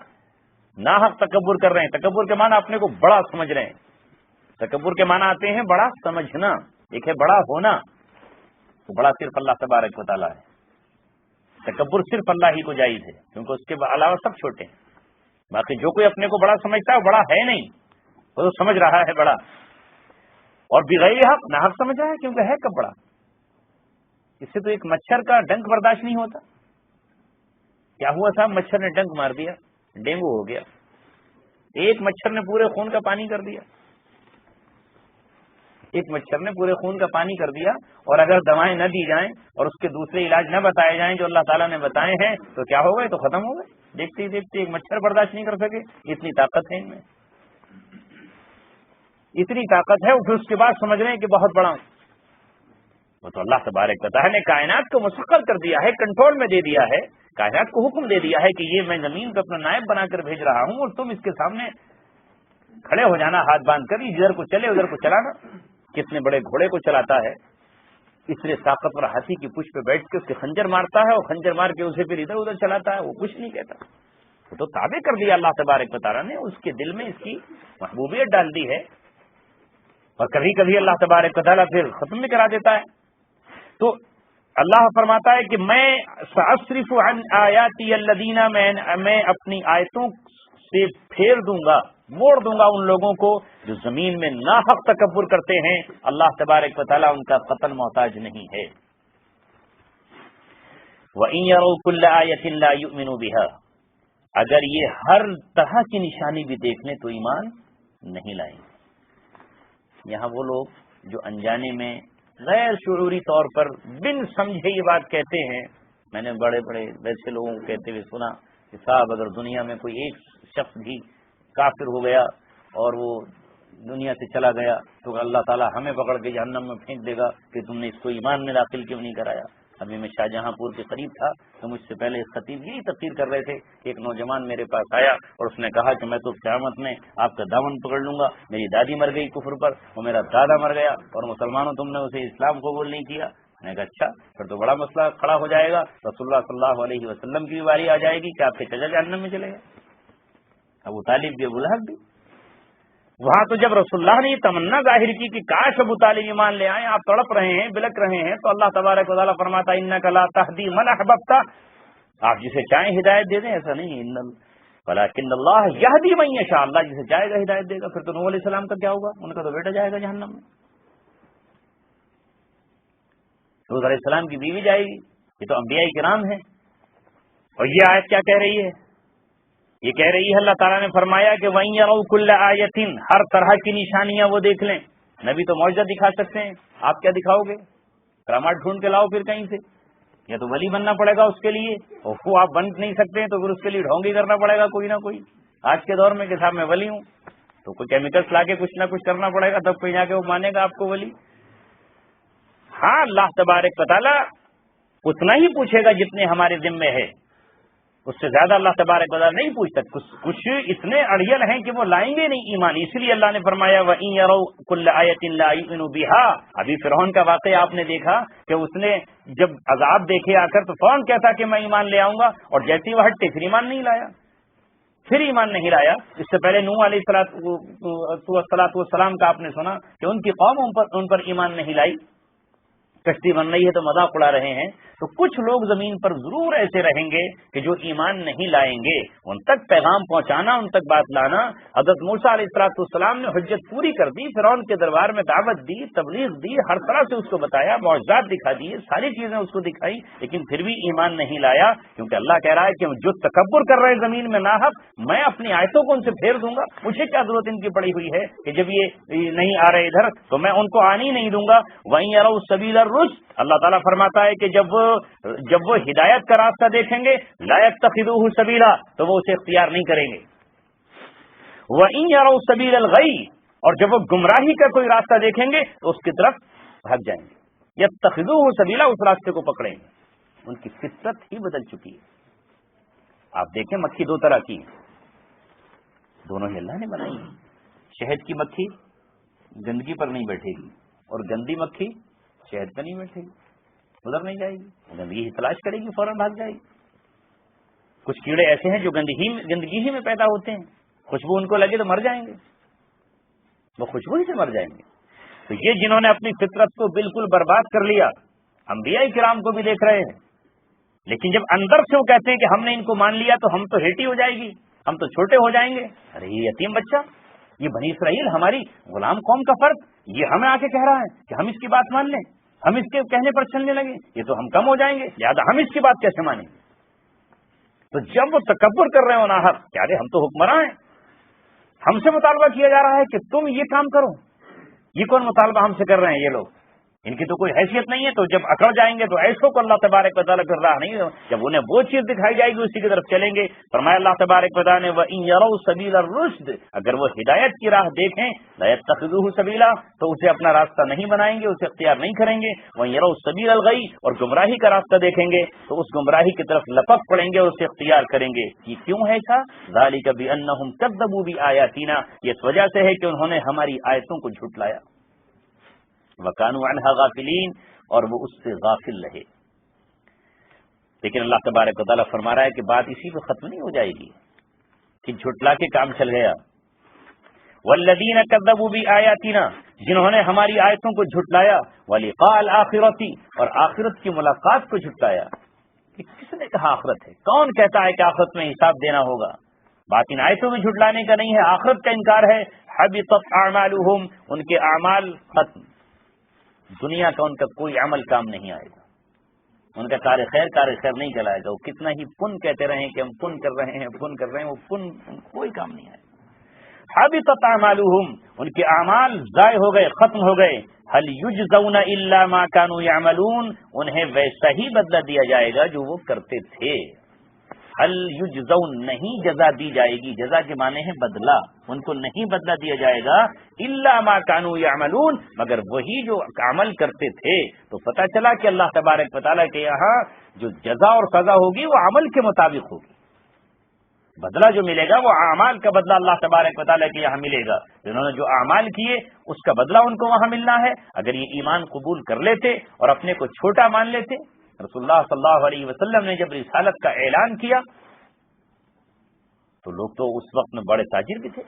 ناحق تکبر کر رہے ہیں۔ تکبر کے معنی اپنے کو بڑا سمجھ رہے ہیں، تکبر کے معنی آتے ہیں بڑا سمجھنا، ایک ہے بڑا ہونا، تو بڑا صرف اللہ تبارک و تعالیٰ ہے۔ تکبر صرف اللہ ہی کو جائز ہے، کیونکہ اس کے علاوہ سب چھوٹے ہیں۔ باقی جو کوئی اپنے کو بڑا سمجھتا ہے وہ بڑا ہے نہیں، وہ تو سمجھ رہا ہے بڑا، اور بغیر حق ناحق سمجھ رہا ہے، کیونکہ ہے کب بڑا؟ اس سے تو ایک مچھر کا ڈنک برداشت نہیں ہوتا۔ کیا ہوا صاحب؟ مچھر نے ڈنک مار دیا، ڈینگو ہو گیا، ایک مچھر نے پورے خون کا پانی کر دیا، ایک مچھر نے پورے خون کا پانی کر دیا، اور اگر دوائیں نہ دی جائیں اور اس کے دوسرے علاج نہ بتائے جائیں جو اللہ تعالیٰ نے بتائے ہیں تو کیا ہو گئے؟ تو ختم ہو گئے۔ دیکھتے ہی دیکھتے ایک مچھر برداشت نہیں کر سکے، اتنی طاقت ہے ان میں، اتنی طاقت ہے، پھر اس کے بعد سمجھ رہے ہیں کہ بہت بڑا۔ وہ تو اللہ تبارک و تعالیٰ نے کائنات کو مسخر کر دیا ہے، کنٹرول میں دے دیا ہے، کائنات کو حکم دے دیا ہے کہ یہ میں زمین کو اپنا نائب بنا کر بھیج رہا ہوں، اور تم اس کے سامنے کھڑے ہو جانا ہاتھ باندھ کر، ادھر کو چلے ادھر کو چلانا۔ کتنے بڑے گھوڑے کو چلاتا ہے، اس لیے طاقتور ہاتھی کی پشت پہ بیٹھ کے اس کے خنجر مارتا ہے، اور خنجر مار کے اسے پھر ادھر ادھر چلاتا ہے، وہ کچھ نہیں کہتا۔ وہ تو تابع کر دیا اللہ تبارک و تعالیٰ نے، اس کے دل میں اس کی محبوبیت ڈال دی ہے، اور کبھی کبھی اللہ تبارک و تعالیٰ پھر ختم بھی کرا دیتا ہے۔ تو اللہ فرماتا ہے کہ میں سأصرف عن آیاتی الذین، میں اپنی آیتوں سے پھیر دوں گا، موڑ دوں گا ان لوگوں کو جو زمین میں ناحق تکبر کرتے ہیں۔ اللہ تبارک و تعالیٰ ان کا قتل محتاج نہیں ہے۔ وَإِن يَرَوْا كُلَّ آیَةٍ لَا يُؤْمِنُوا بِهَا، اگر یہ ہر طرح کی نشانی بھی دیکھ لیں تو ایمان نہیں لائیں گے۔ یہاں وہ لوگ جو انجانے میں غیر شعوری طور پر بن سمجھے یہ بات کہتے ہیں، میں نے بڑے بڑے ویسے لوگوں کو کہتے ہوئے سنا کہ صاحب اگر دنیا میں کوئی ایک شخص بھی کافر ہو گیا اور وہ دنیا سے چلا گیا تو اللہ تعالیٰ ہمیں پکڑ کے جہنم میں پھینک دے گا کہ تم نے اس کو ایمان میں داخل کیوں نہیں کرایا۔ ابھی میں شاہجہاں پور کے قریب تھا تو مجھ سے پہلے خطیب یہی تقریر کر رہے تھے کہ ایک نوجوان میرے پاس آیا اور اس نے کہا کہ میں تو قیامت میں آپ کا دامن پکڑ لوں گا، میری دادی مر گئی کفر پر اور میرا دادا مر گیا اور مسلمانوں تم نے اسے اسلام قبول نہیں کیا۔ میں نے کہا اچھا، پھر تو بڑا مسئلہ کھڑا ہو جائے گا، رسول اللہ صلی اللہ علیہ وسلم کی بھی باری آ جائے گی کہ آپ کے چچا جہنم میں چلے گئے، ابو طالب بھی ابو لہب بھی۔ وہاں تو جب رسول اللہ نے یہ تمنا ظاہر کی کہ کاش ابو طالب ایمان لے آئیں، آپ تڑپ رہے ہیں، بلک رہے ہیں، تو اللہ تبارک و تعالیٰ فرماتا انک لا تہدی من احببت، آپ جسے چاہیں ہدایت دے دیں، ایسا نہیں، ولکن اللہ یہدی من یشاء، اللہ جسے چاہے گا ہدایت دے گا۔ پھر تو نوح علیہ السلام کا کیا ہوگا؟ ان کا تو بیٹا جائے گا جہنم میں، لوط علیہ السلام کی بیوی جائے گی، یہ تو انبیاء کرام ہیں۔ اور یہ آیت کیا کہہ رہی ہے؟ یہ کہہ رہی ہے اللہ تعالیٰ نے فرمایا کہ وَإِن يَرَوْا كُلَّ آیَةٍ، ہر طرح کی نشانیاں وہ دیکھ لیں۔ نبی تو معجزہ دکھا سکتے ہیں، آپ کیا دکھاؤ گے؟ کرامات ڈھونڈ کے لاؤ پھر کہیں سے، یا تو ولی بننا پڑے گا اس کے لیے، اور وہ آپ بن نہیں سکتے ہیں تو پھر اس کے لیے ڈھونگی کرنا پڑے گا کوئی نہ کوئی۔ آج کے دور میں کہ صاحب میں ولی ہوں تو کوئی کیمیکلس لا کے کچھ نہ کچھ کرنا پڑے گا، تب کوئی جا کے وہ مانے گا آپ کو ولی۔ ہاں اللہ تبارک و تعالیٰ اتنا ہی پوچھے گا جتنے ہمارے ذمے ہے، اس سے زیادہ اللہ تبارک و تعالیٰ نہیں پوچھتا۔ کچھ اتنے اڑیل ہیں کہ وہ لائیں گے نہیں ایمان، اسی لیے اللہ نے فرمایا وَإِن يَرَوْا كُلَّ آیَةٍ لَا يُؤْمِنُوا بِهَا۔ ابھی فرعون کا واقعہ آپ نے دیکھا کہ اس نے جب عذاب دیکھے آ کر تو فوراً کہتا کہ میں ایمان لے آؤں گا، اور جیسے وہ ہٹے پھر ایمان نہیں لایا، پھر ایمان نہیں لایا۔ اس سے پہلے نوح علیہ السلام کا آپ نے سنا کہ ان کی قوم ان پر ایمان نہیں لائی، کشتی بن رہی ہے تو مذاق اڑا رہے ہیں۔ تو کچھ لوگ زمین پر ضرور ایسے رہیں گے کہ جو ایمان نہیں لائیں گے، ان تک پیغام پہنچانا، ان تک بات لانا۔ حضرت موسیٰ علیہ السلام نے حجت پوری کر دی، فرعون کے دربار میں دعوت دی، تبلیغ دی، ہر طرح سے اس کو بتایا، معجزات دکھا دیے، ساری چیزیں اس کو دکھائی، لیکن پھر بھی ایمان نہیں لایا، کیونکہ اللہ کہہ رہا ہے کہ جو تکبر کر رہے ہیں زمین میں ناحق، میں اپنی آیتوں کو ان سے پھیر دوں گا، مجھے کیا ضرورت ان کی پڑی ہوئی ہے کہ جب یہ نہیں آ رہے ادھر تو میں ان کو آنے ہی نہیں دوں گا۔ وَإِن يَرَوْا سَبِيلَ الرُّشْدِ، اللہ تعالیٰ فرماتا ہے کہ جب وہ ہدایت کا راستہ دیکھیں گے، لا يَتَّخِذُوهُ سَبِيلًا، تو وہ اسے اختیار نہیں کریں گے۔ وَإِن يَرَوْا سَبِيلَ الْغَيِّ، اور جب وہ گمراہی کا کوئی راستہ دیکھیں گے تو اس کی طرف بھاگ جائیں گے۔ يَتَّخِذُوهُ سَبِيلًا، اس راستے کو پکڑیں گے۔ ان کی فطرت ہی بدل چکی ہے۔ آپ دیکھیں مکھی دو طرح کی ہیں، دونوں ہی اللہ نے بنائی ہیں۔ شہد کی مکھی گندگی پر نہیں بیٹھے گی، اور گندی مکھی شہد پہ نہیں بیٹھے گی، ادھر نہیں جائے گی، گندگی تلاش کرے گی، فوراً بھاگ جائے گی۔ کچھ کیڑے ایسے ہیں جو گندگی ہی میں پیدا ہوتے ہیں، خوشبو ان کو لگے تو مر جائیں گے، وہ خوشبو ہی سے مر جائیں گے۔ تو یہ جنہوں نے اپنی فطرت کو بالکل برباد کر لیا، انبیاء کرام کو بھی دیکھ رہے ہیں، لیکن جب اندر سے وہ کہتے ہیں کہ ہم نے ان کو مان لیا تو ہم تو ہیٹی ہو جائے گی، ہم تو چھوٹے ہو جائیں گے، ارے یہ یتیم بچہ، یہ بنی اسرائیل ہماری غلام قوم کا فرد، یہ ہمیں آ کے کہہ رہا ہے کہ ہم اس کی بات مان لیں، ہم اس کے کہنے پر چلنے لگے، یہ تو ہم کم ہو جائیں گے، لہٰذا ہم اس کی بات کیسے مانیں گے؟ تو جب وہ تکبر کر رہے ہو ناحق کہ ارے ہم تو حکمراں ہیں، ہم سے مطالبہ کیا جا رہا ہے کہ تم یہ کام کرو، یہ کون مطالبہ ہم سے کر رہے ہیں؟ یہ لوگ، ان کی تو کوئی حیثیت نہیں ہے، تو جب اکڑ جائیں گے تو ایسوں کو اللہ تبارک و تعالیٰ پھر راہ نہیں، جب انہیں وہ چیز دکھائی جائے گی اسی کی طرف چلیں گے۔ فرمایا اللہ تبارک و تعالیٰ نے وَإِن يَرَوْا سَبِيلَ الرُّشْدِ، اگر وہ ہدایت کی راہ دیکھیں لَا يَتَّخِذُوهُ سَبِيلًا، تو اسے اپنا راستہ نہیں بنائیں گے، اسے اختیار نہیں کریں گے۔ وَإِن يَرَوْا سَبِيلَ الْغَيِّ، اور گمراہی کا راستہ دیکھیں گے تو اس گمراہی کی طرف لپک پڑیں گے، اسے اختیار کریں گے۔ یہ کیوں ہے ایسا؟ ذَلِكَ بِأَنَّهُمْ كَذَّبُوا بِآيَاتِنَا، یہ اس وجہ سے ہے کہ انہوں نے ہماری آیتوں کو جھٹلایا۔ وَكَانُوا عَنْهَا غَافِلِينَ، اور وہ اس سے غافل رہے۔ لیکن اللہ تبارک و تعالیٰ فرما رہا ہے کہ بات اسی پہ ختم نہیں ہو جائے گی کہ جھٹلا کے کام چل گیا۔ والذین کذبوا بآیاتنا، جنہوں نے ہماری آیتوں کو جھٹلایا، ولقاء الآخرۃ، اور آخرت کی ملاقات کو جھٹلایا۔ کہ کس نے کہا آخرت ہے؟ کون کہتا ہے کہ آخرت میں حساب دینا ہوگا؟ بات ان آیتوں میں جھٹلانے کا نہیں ہے، آخرت کا انکار ہے۔ حبطت اعمالهم، ان کے اعمال ختم، دنیا کا ان کا کوئی عمل کام نہیں آئے گا، ان کا کار خیر نہیں چلائے گا، وہ کتنا ہی پن کہتے رہیں کہ ہم پن کر رہے ہیں، وہ پن کوئی کام نہیں آئے گا۔ حبطت اعمالهم، ان کے اعمال ضائع ہو گئے، ختم ہو گئے۔ هل یجزون الا ما كانوا يعملون، انہیں ویسا ہی بدلہ دیا جائے گا جو وہ کرتے تھے۔ هل یجزون، نہیں جزا دی جائے گی، جزا کے معنی ہے بدلہ، ان کو نہیں بدلہ دیا جائے گا، الا ما كانوا يعملون، مگر وہی جو عمل کرتے تھے۔ تو پتہ چلا کہ اللہ تبارک و تعالیٰ کے یہاں جو جزا اور سزا ہوگی وہ عمل کے مطابق ہوگی، بدلہ جو ملے گا وہ اعمال کا بدلہ اللہ تبارک و تعالیٰ کے یہاں ملے گا۔ جنہوں نے جو اعمال کیے اس کا بدلہ ان کو وہاں ملنا ہے۔ اگر یہ ایمان قبول کر لیتے اور اپنے کو چھوٹا مان لیتے، رسول اللہ صلی اللہ علیہ وسلم نے جب رسالت کا اعلان کیا تو لوگ تو اس وقت میں بڑے تاجر بھی تھے،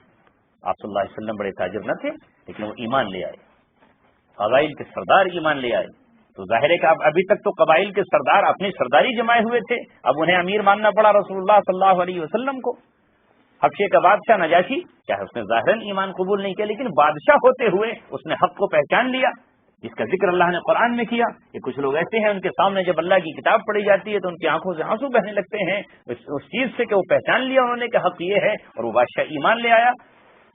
آپ صلی اللہ علیہ وسلم بڑے تاجر نہ تھے، لیکن وہ ایمان لے آئے، قبائل کے سردار ایمان لے آئے۔ تو ظاہر ہے کہ ابھی تک تو قبائل کے سردار اپنی سرداری جمائے ہوئے تھے، اب انہیں امیر ماننا پڑا رسول اللہ صلی اللہ علیہ وسلم کو۔ حبشے کا بادشاہ نجاشی، چاہے اس نے ظاہراً ایمان قبول نہیں کیا، لیکن بادشاہ ہوتے ہوئے اس نے حق کو پہچان لیا، جس کا ذکر اللہ نے قرآن میں کیا۔ کہ کچھ لوگ ایسے ہیں ان کے سامنے جب اللہ کی کتاب پڑھی جاتی ہے تو ان کی آنکھوں سے آنسو بہنے لگتے ہیں اس چیز سے کہ وہ پہچان لیا انہوں نے کہ حق یہ ہے، اور وہ بادشاہ ایمان لے آیا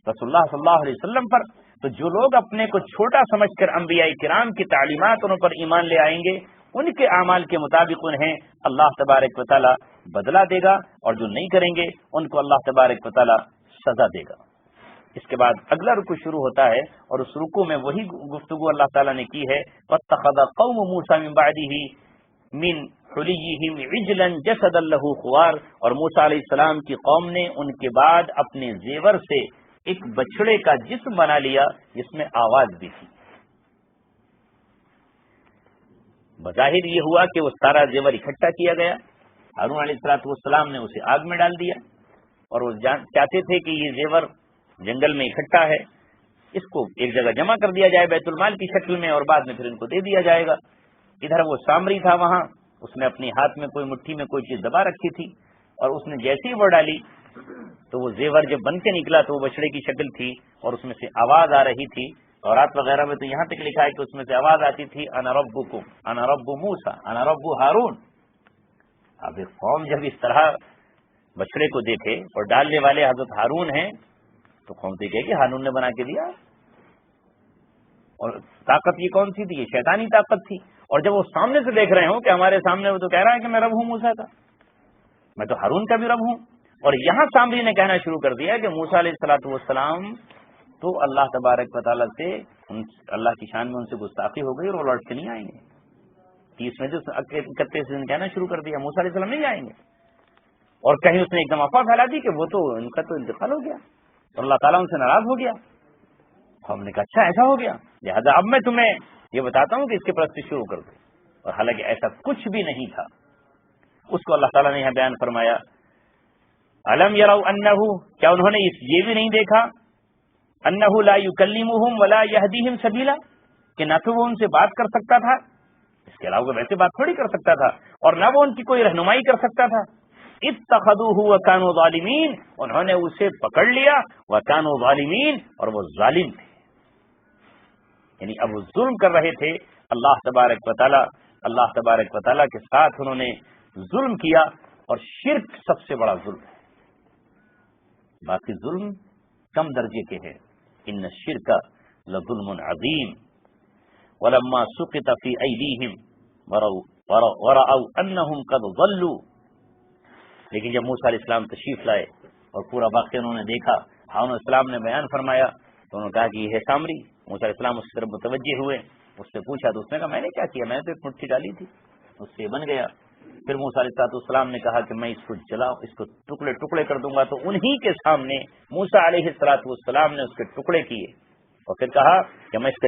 رسول اللہ صلی اللہ علیہ وسلم پر۔ تو جو لوگ اپنے کو چھوٹا سمجھ کر انبیاء کرام کی تعلیمات ان پر ایمان لے آئیں گے، ان کے اعمال کے مطابق انہیں اللہ تبارک و تعالیٰ بدلہ دے گا، اور جو نہیں کریں گے ان کو اللہ تبارک و تعالیٰ سزا دے گا۔ اس کے بعد اگلا رکوع شروع ہوتا ہے، اور اس رکوع میں وہی گفتگو اللہ تعالیٰ نے کی ہے، وَاتَّخَذَ قَوْمُ مُوسَىٰ مِن بَعْدِهِ مِن حُلِيِّهِمْ عِجْلًا جَسَدًا لَهُ خُوَارٌ، اور موسیٰ علیہ السلام کی قوم نے ان کے بعد اپنے زیور سے ایک بچڑے کا جسم بنا لیا جس میں آواز بھی تھی۔ بظاہر یہ ہوا کہ وہ سارا زیور اکٹھا کیا گیا، ہارون علیہ السلام نے اسے آگ میں ڈال دیا، اور وہ چاہتے تھے کہ یہ زیور جنگل میں اکٹھا ہے، اس کو ایک جگہ جمع کر دیا جائے بیت المال کی شکل میں، اور بعد میں پھر ان کو دے دیا جائے گا۔ ادھر وہ سامری تھا، وہاں اس نے اپنے ہاتھ میں کوئی مٹھی میں کوئی چیز دبا رکھی تھی، اور اس نے جیسے ہی وہ ڈالی تو وہ زیور جب بن کے نکلا تو وہ بچڑے کی شکل تھی، اور اس میں سے آواز آ رہی تھی۔ اور رات وغیرہ میں تو یہاں تک لکھا ہے کہ اس میں سے آواز آتی تھی انا ربکم، انا رب موسیٰ، انا رب ہارون۔ اب ایک قوم جب اس طرح بچڑے کو دیکھے اور ڈالنے والے حضرت ہارون ہیں تو قوم تو کہے کہ ہارون نے بنا کے دیا، اور طاقت یہ کون سی تھی؟ یہ شیطانی طاقت تھی۔ اور جب وہ سامنے سے دیکھ رہے ہوں کہ ہمارے سامنے وہ تو کہہ رہا ہے کہ میں رب ہوں موسیٰ کا، میں تو ہارون کا بھی رب ہوں، اور یہاں سامری نے کہنا شروع کر دیا کہ موسیٰ علیہ السلام تو اللہ تبارک و تعالیٰ سے اللہ کی شان میں ان سے گستاخی ہو گئی، اور وہ لوٹ کے نہیں آئیں گے۔ 30 میں 31 دن کہنا شروع کر دیا موسیٰ علیہ السلام نہیں آئیں گے، اور کہیں اس نے ایک دم افواہ پھیلا دی کہ وہ تو ان کا تو انتقال ہو گیا، اور اللہ تعالیٰ ان سے ناراض ہو گیا۔ ہم نے کہا اچھا ایسا ہو گیا، لہٰذا اب میں تمہیں یہ بتاتا ہوں کہ اس کے پرستی شروع کر دو، اور حالانکہ ایسا کچھ بھی نہیں تھا۔ اس کو اللہ تعالیٰ نے یہاں بیان فرمایا، الم یروا انہ، کیا انہوں نے یہ بھی نہیں دیکھا، انہ لا یکلمہم ولا یہدیہم سبیلا، کہ نہ تو وہ ان سے بات کر سکتا تھا، اس کے علاوہ ویسے بات تھوڑی کر سکتا تھا، اور نہ وہ ان کی کوئی رہنمائی کر سکتا تھا۔ اتخذوہ وکانوا ظالمین، انہوں نے اسے پکڑ لیا، وکانوا ظالمین، اور وہ ظالم تھے، یعنی اب وہ ظلم کر رہے تھے۔ اللہ تبارک و تعالیٰ کے ساتھ انہوں نے ظلم کیا، اور شرک سب سے بڑا ظلم ہے، باقی ظلم کم درجے کے ہیں۔ ان الشرک لظلم عظیم ولما سقط في ایدیہم ورأوا انہم قد ضلوا، لیکن جب موسیٰ علیہ السلام تشریف لائے اور پورا واقعہ انہوں نے دیکھا، ہارون علیہ السلام نے بیان فرمایا، تو انہوں نے کہا کہ یہ ہے سامری۔ موسیٰ علیہ السلام اس کی طرف متوجہ ہوئے، اس سے پوچھا تو اس نے کہا میں نے کیا کیا، میں نے تو ایک مٹھی ڈالی تھی، اس سے بن گیا۔ پھر موسیٰ علیہ السلام نے کہا کہ میں اس کو اس کو ٹکڑے ٹکڑے کر دوں گا، تو انہی کے سامنے موسیٰ علیہ السلام نے اس کے ٹکڑے کیے، اور پھر کہا کہ میں اس کا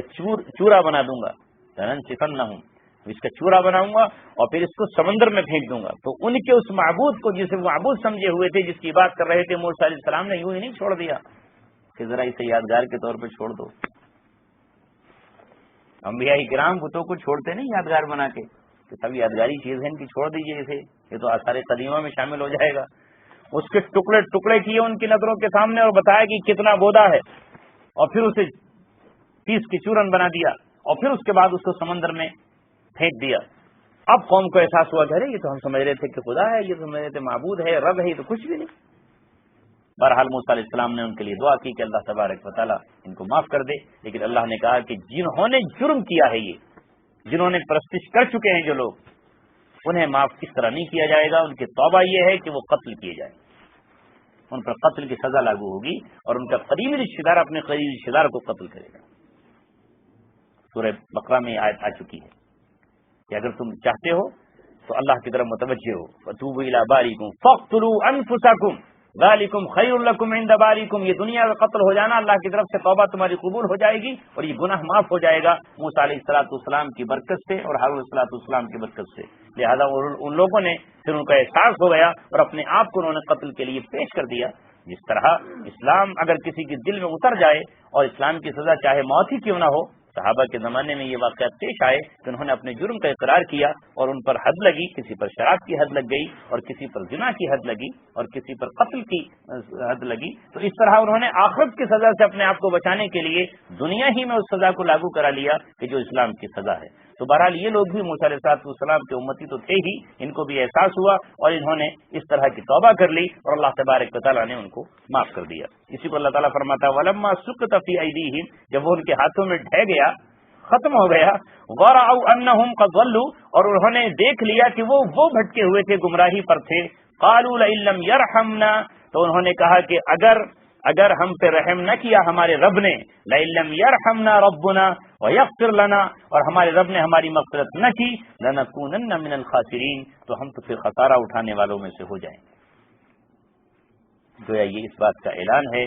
چورا بنا دوں گا، لننسفنہم، اس کا چورا بناؤں گا اور پھر اس کو سمندر میں پھینک دوں گا۔ تو ان کے اس معبود کو جسے وہ معبود سمجھے ہوئے تھے، جس کی بات کر رہے تھے، موسیٰ علیہ السلام نے یوں ہی نہیں چھوڑ دیا کہ ذرا اسے یادگار کے طور پہ چھوڑ دو۔ انبیاء کرام بتوں کو چھوڑتے نہیں یادگار بنا کے کہ سب یادگاری چیز ہے، ان کی چھوڑ دیجیے، اسے یہ تو آثار قدیمہ میں شامل ہو جائے گا۔ اس کے ٹکڑے ٹکڑے کیے ان کی نظروں کے سامنے، اور بتایا کہ کتنا بودا ہے، اور پھر اسے پیس کے چورن بنا دیا، اور پھر اس کے بعد اس کو سمندر میں پھینک دیا۔ اب قوم کو احساس ہوا کہ ارے یہ تو ہم سمجھ رہے تھے کہ خدا ہے، یہ تو سمجھ رہے تھے معبود ہے، رب ہے، یہ تو کچھ بھی نہیں۔ بہرحال موسیٰ علیہ السلام نے ان کے لیے دعا کی کہ اللہ تبارک و تعالیٰ ان کو معاف کر دے، لیکن اللہ نے کہا کہ جنہوں نے جرم کیا ہے، یہ جنہوں نے پرستش کر چکے ہیں جو لوگ، انہیں معاف اس طرح نہیں کیا جائے گا۔ ان کی توبہ یہ ہے کہ وہ قتل کیے جائیں، ان پر قتل کی سزا لاگو ہوگی، اور ان کا قریبی رشتہ دار اپنے قریبی رشتہ دار کو قتل کرے گا۔ سورہ بقرہ میں آیت آ چکی ہے کہ اگر تم چاہتے ہو تو اللہ کی طرف متوجہ ہو، فتوبوا الی بارئکم فاقتلوا انفسکم ذالکم خیر لکم عند بارئکم، یہ دنیا میں قتل ہو جانا اللہ کی طرف سے توبہ تمہاری قبول ہو جائے گی، اور یہ گناہ معاف ہو جائے گا موسیٰ علیہ السلام کی برکت سے اور ہارون علیہ السلام کی برکت سے۔ لہذا ان لوگوں نے پھر ان کا احساس ہو گیا، اور اپنے آپ کو انہوں نے قتل کے لیے پیش کر دیا۔ جس طرح اسلام اگر کسی کے دل میں اتر جائے، اور اسلام کی سزا چاہے موت ہی کیوں نہ ہو، صحابہ کے زمانے میں یہ واقعات پیش آئے کہ انہوں نے اپنے جرم کا اقرار کیا، اور ان پر حد لگی، کسی پر شراب کی حد لگ گئی، اور کسی پر زنا کی حد لگی، اور کسی پر قتل کی حد لگی۔ تو اس طرح انہوں نے آخرت کی سزا سے اپنے آپ کو بچانے کے لیے دنیا ہی میں اس سزا کو لاگو کرا لیا کہ جو اسلام کی سزا ہے۔ تو بہرحال یہ لوگ بھی موسیٰ علیہ السلام کے امتی تو تھے ہی، ان کو بھی احساس ہوا، اور انہوں نے اس طرح کی توبہ کر لی، اور اللہ تبارک و تعالیٰ نے ان کو معاف کر دیا۔ اسی کو اللہ تعالیٰ فرماتا ہے وَلَمَّا سُقِطَ فِي أَيْدِيهِمْ، جب وہ ان کے ہاتھوں میں ڈھہ گیا، ختم ہو گیا، وَرَأَوْا أَنَّهُمْ قَدْ ضَلُّوا، اور انہوں نے دیکھ لیا کہ وہ بھٹکے ہوئے تھے، گمراہی پر تھے، قَالُوا لَئِن لَّمْ يَرْحَمْنَا، تو انہوں نے کہا کہ اگر ہم پہ رحم نہ کیا ہمارے رب نے، لَئِن لَّمْ يَرْحَمْنَا رَبُّنَا وَيَغْفِرْ لَنَا، اور ہمارے رب نے ہماری مغفرت نہ کی، لَنَكُونَنَّ مِنَ الْخَاسِرِينَ، تو ہم تو پھر خسارہ اٹھانے والوں میں سے ہو جائیں گے۔ گویا یہ اس بات کا اعلان ہے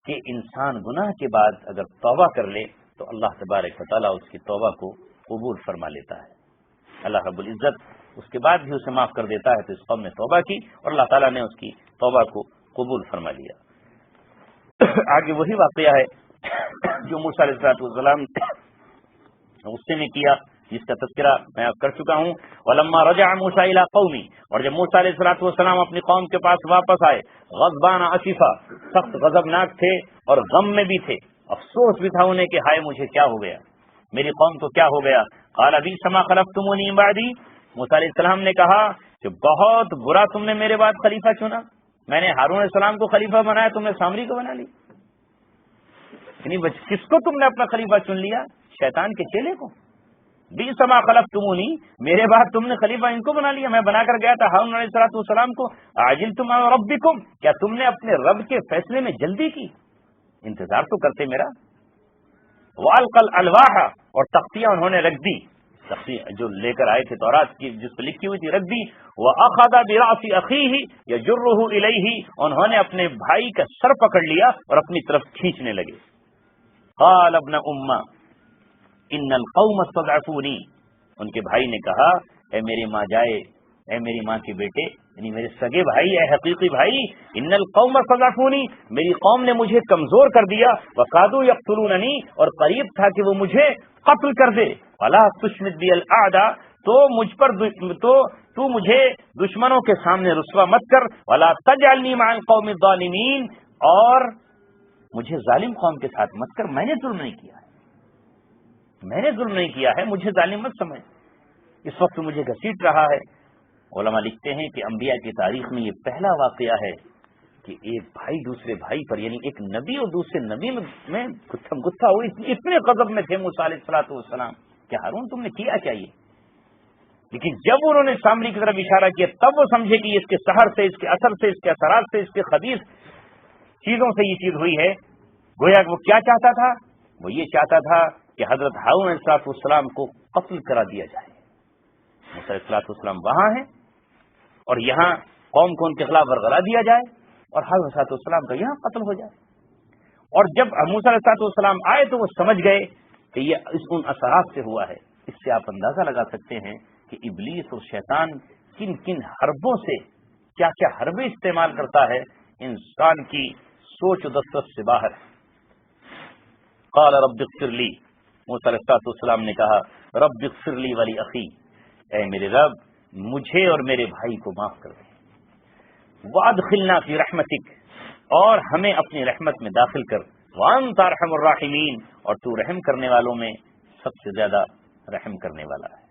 کہ انسان گناہ کے بعد اگر توبہ کر لے تو اللہ تبارک و تعالیٰ اس کی توبہ کو قبول فرما لیتا ہے۔ اللہ رب العزت اس کے بعد بھی اسے معاف کر دیتا ہے۔ تو اس قوم نے توبہ کی، اور اللہ تعالیٰ نے اس کی توبہ کو قبول فرما لیا۔ آگے وہی واقعہ ہے جو موسیٰ علیہ السلام غصے میں کیا، جس کا تذکرہ میں اب کر چکا ہوں۔ وَلَمَّا رَجَعَ مُوسَىٰ إِلَىٰ قَوْمِهِ، اور جب موسیٰ علیہ السلام اپنی قوم کے پاس واپس آئے، غضبان اسفا، سخت غضبناک تھے اور غم میں بھی تھے، افسوس بھی تھا انہیں کہ ہائے مجھے کیا ہو گیا، میری قوم کو کیا ہو گیا۔ قَالَ بِئْسَ مَا خَلَفْتُمُونِی مِن بَعْدِی، موسیٰ علیہ السلام نے کہا کہ بہت برا تم نے میرے بعد خلیفہ چنا، میں نے ہارون علیہ السلام کو خلیفہ بنایا، تم نے سامری کو بنا لی، یعنی کس کو تم نے اپنا خلیفہ چن لیا؟ شیطان کے چیلے کو۔ بِئْسَ مَا خَلَفْتُمُونِی، میرے بعد تم نے خلیفہ ان کو بنا لیا، میں بنا کر گیا تھا ہارون علیہ السلام کو۔ عَجِلْتُمْ عَلَىٰ رَبِّکُمْ، کیا تم نے اپنے رب کے فیصلے میں جلدی کی؟ انتظار تو کرتے میرا۔ وَأَلْقَى الْأَلْوَاحَ، اور تختیاں انہوں نے رکھ دی، جو لے کر آئے تھے تورات کی جس پہ لکھی ہوئی تھی رکھ دی۔ وَأَخَذَ بِرَأْسِ أَخِيهِ يَجُرُّهُ إِلَيْهِ، انہوں نے اپنے بھائی کا سر پکڑ لیا اور اپنی طرف کھینچنے لگے۔ قَالَ ابْنَ أُمَّ، ان القوم استضعفونی، ان کے بھائی نے کہا اے میری ماں جائے، اے میری ماں کے بیٹے، یعنی میرے سگے بھائی، اے حقیقی بھائی، ان القوم استضعفونی، میری قوم نے مجھے کمزور کر دیا، وقادوا یقتلوننی، اور قریب تھا کہ وہ مجھے قتل کر دے، فلا تشمت بی الاعداء، تو مجھ پر تو مجھے دشمنوں کے سامنے رسوا مت کر، ولا تجعلنی مع القوم الظالمین، اور مجھے ظالم قوم کے ساتھ مت کر، میں نے ظلم نہیں کیا ہے، میں نے ظلم نہیں کیا ہے، مجھے ظالم مت سمجھ، اس وقت مجھے گھسیٹ رہا ہے۔ علماء لکھتے ہیں کہ انبیاء کی تاریخ میں یہ پہلا واقعہ ہے کہ ایک بھائی دوسرے بھائی پر، یعنی ایک نبی اور دوسرے نبی میں گتھم گتھا ہوئی، اتنے غضب میں تھے موسیٰ علیہ الصلوۃ والسلام کہ ہارون تم نے کیا کیا یہ؟ لیکن جب انہوں نے سامری کی طرف اشارہ کیا تب وہ سمجھے کہ اس کے سحر سے، اس کے اثر سے، اس کے اثرات سے، اس کے خبیث چیزوں سے یہ چیز ہوئی ہے۔ گویا کہ وہ کیا چاہتا تھا؟ وہ یہ چاہتا تھا کہ حضرت ہارون علیہ السلام کو قتل کرا دیا جائے۔ موسیٰ علیہ السلام وہاں ہیں اور یہاں قوم کو ان کے خلاف ورغلا دیا جائے اور ہارون علیہ السلام کا یہاں قتل ہو جائے۔ اور جب موسیٰ علیہ السلام آئے تو وہ سمجھ گئے کہ یہ ان اثرات سے ہوا ہے۔ اس سے آپ اندازہ لگا سکتے ہیں کہ ابلیس اور شیطان کن کن حربوں سے، کیا کیا حربیں استعمال کرتا ہے، انسان کی سوچ و دسترس سے باہر۔ قال رب اغفر لی، موسیٰ علیہ السلام نے کہا رب اغفر لی ولی اخی، اے میرے رب مجھے اور میرے بھائی کو معاف کر دے، وادخلنا فی رحمتک، اور ہمیں اپنی رحمت میں داخل کر، وانت ارحم الراحمین، اور تو رحم کرنے والوں میں سب سے زیادہ رحم کرنے والا ہے۔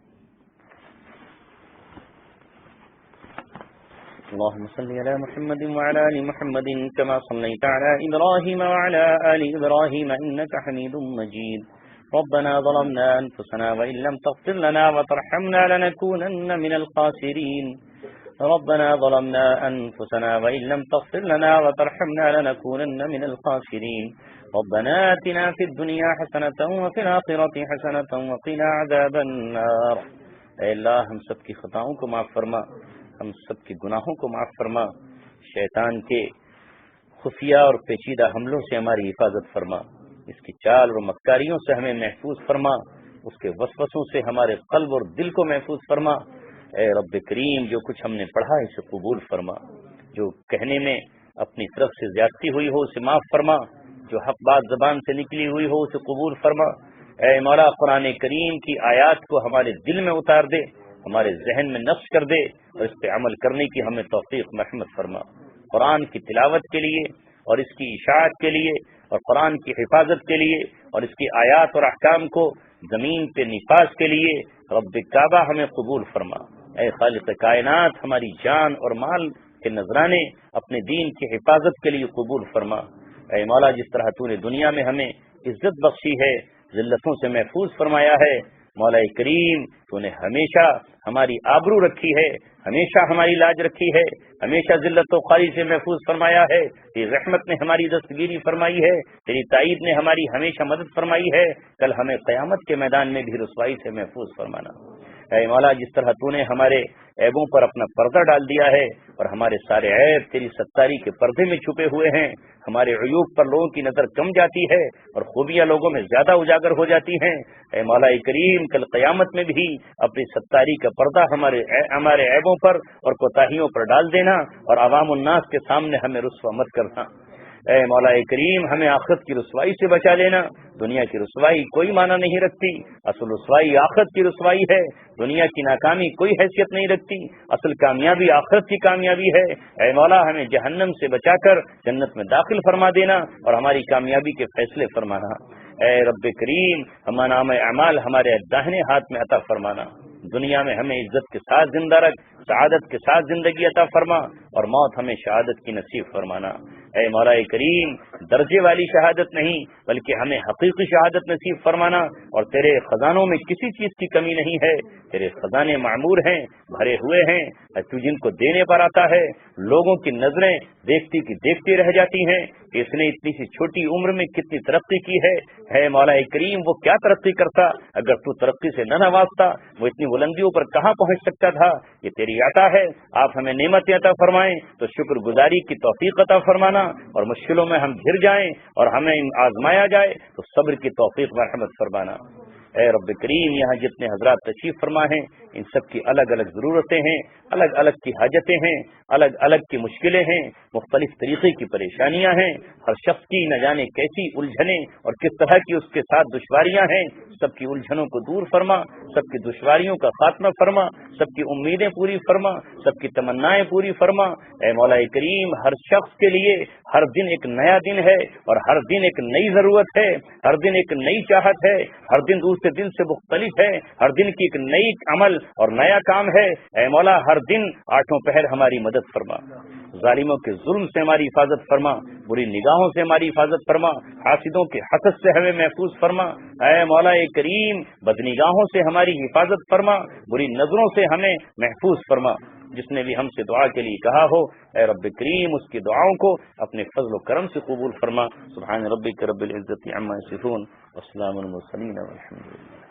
اللهم صل على محمد وعلى آل محمد كما صليت على إبراهيم وعلى آل إبراهيم إنك حميد مجيد ربنا ظلمنا أنفسنا وإن لم تغفر لنا وترحمنا لنكونن من الخاسرين ربنا ظلمنا أنفسنا وإن لم تغفر لنا وترحمنا لنكونن من الخاسرين ربنا آتنا في الدنيا حسنة وفي الآخرة حسنة وقنا عذاب النار۔ اے اللہ ہم سب کی خطاؤں کو معاف فرما، ہم سب کے گناہوں کو معاف فرما، شیطان کے خفیہ اور پیچیدہ حملوں سے ہماری حفاظت فرما، اس کی چال اور مکاریوں سے ہمیں محفوظ فرما، اس کے وسوسوں سے ہمارے قلب اور دل کو محفوظ فرما۔ اے رب کریم جو کچھ ہم نے پڑھا اسے قبول فرما، جو کہنے میں اپنی طرف سے زیادتی ہوئی ہو اسے معاف فرما، جو حق بات زبان سے نکلی ہوئی ہو اسے قبول فرما۔ اے مولا قرآن کریم کی آیات کو ہمارے دل میں اتار دے، ہمارے ذہن میں نقش کر دے، اور اس پہ عمل کرنے کی ہمیں توفیق مرحمت فرما۔ قرآن کی تلاوت کے لیے اور اس کی اشاعت کے لیے اور قرآن کی حفاظت کے لیے اور اس کی آیات اور احکام کو زمین پہ نفاذ کے لیے رب کعبہ ہمیں قبول فرما۔ اے خالق کائنات ہماری جان اور مال کے نذرانے اپنے دین کی حفاظت کے لیے قبول فرما۔ اے مولا جس طرح تو نے دنیا میں ہمیں عزت بخشی ہے، ذلتوں سے محفوظ فرمایا ہے، مولا کریم تو نے ہمیشہ ہماری آبرو رکھی ہے، ہمیشہ ہماری لاج رکھی ہے، ہمیشہ ذلت و خواری سے محفوظ فرمایا ہے، تیری رحمت نے ہماری دستگیری فرمائی ہے، تیری تائید نے ہماری ہمیشہ مدد فرمائی ہے، کل ہمیں قیامت کے میدان میں بھی رسوائی سے محفوظ فرمانا۔ اے مولا جس طرح تو نے ہمارے عیبوں پر اپنا پردہ ڈال دیا ہے اور ہمارے سارے عیب تیری ستاری کے پردے میں چھپے ہوئے ہیں، ہمارے عیوب پر لوگوں کی نظر کم جاتی ہے اور خوبیاں لوگوں میں زیادہ اجاگر ہو جاتی ہیں، اے مولا کریم کل قیامت میں بھی اپنی ستاری کا پردہ ہمارے عیبوں پر اور کوتاہیوں پر ڈال دینا اور عوام الناس کے سامنے ہمیں رسوا مت کرنا۔ اے مولا کریم ہمیں آخرت کی رسوائی سے بچا لینا، دنیا کی رسوائی کوئی معنی نہیں رکھتی، اصل رسوائی آخرت کی رسوائی ہے، دنیا کی ناکامی کوئی حیثیت نہیں رکھتی، اصل کامیابی آخرت کی کامیابی ہے۔ اے مولا ہمیں جہنم سے بچا کر جنت میں داخل فرما دینا اور ہماری کامیابی کے فیصلے فرمانا۔ اے رب کریم ہمارا نام اعمال ہمارے داہنے ہاتھ میں عطا فرمانا، دنیا میں ہمیں عزت کے ساتھ زندہ رکھ، سعادت کے ساتھ زندگی عطا فرما اور موت ہمیں شہادت کی نصیب فرمانا۔ اے مولا کریم درجے والی شہادت نہیں بلکہ ہمیں حقیقی شہادت نصیب فرمانا، اور تیرے خزانوں میں کسی چیز کی کمی نہیں ہے، تیرے خزانے معمور ہیں، بھرے ہوئے ہیں، تو جن کو دینے پر آتا ہے لوگوں کی نظریں دیکھتی کی دیکھتی رہ جاتی ہیں کہ اس نے اتنی سی چھوٹی عمر میں کتنی ترقی کی ہے۔ اے مولا کریم وہ کیا ترقی کرتا اگر تو ترقی سے نہ نوازتا، وہ اتنی بلندیوں پر کہاں پہنچ سکتا تھا؟ یہ تیری عطا ہے، آپ ہمیں نعمتیں عطا فرمائیں تو شکر گزاری کی توفیق عطا فرمانا، اور مشکلوں میں ہم گھر جائیں اور ہمیں آزمایا جائے تو صبر کی توفیق مرحمت فرمانا۔ اے رب کریم یہاں جتنے حضرات تشریف فرما ہیں ان سب کی الگ الگ ضرورتیں ہیں، الگ الگ کی حاجتیں ہیں، الگ الگ کی مشکلیں ہیں، مختلف طریقے کی پریشانیاں ہیں، ہر شخص کی نہ جانے کیسی الجھنیں اور کس طرح کی اس کے ساتھ دشواریاں ہیں، سب کی الجھنوں کو دور فرما، سب کی دشواریوں کا خاتمہ فرما، سب کی امیدیں پوری فرما، سب کی تمنائیں پوری فرما۔ اے مولا کریم ہر شخص کے لیے ہر دن ایک نیا دن ہے اور ہر دن ایک نئی ضرورت ہے، ہر دن ایک نئی چاہت ہے، ہر دن دوسرے دن سے مختلف ہے، ہر دن کی ایک نئی عمل اور نیا کام ہے۔ اے مولا ہر دن آٹھوں پہر ہماری مدد فرما، ظالموں کے ظلم سے ہماری حفاظت فرما، بری نگاہوں سے ہماری حفاظت فرما، حاسدوں کے حسد سے ہمیں محفوظ فرما۔ اے مولا کریم بدنگاہوں سے ہماری حفاظت فرما، بری نظروں سے ہمیں محفوظ فرما۔ جس نے بھی ہم سے دعا کے لیے کہا ہو اے رب کریم اس کی دعاؤں کو اپنے فضل و کرم سے قبول فرما۔ سبحان ربک رب العزت عما یصفون وسلام علی المرسلین والحمد للہ۔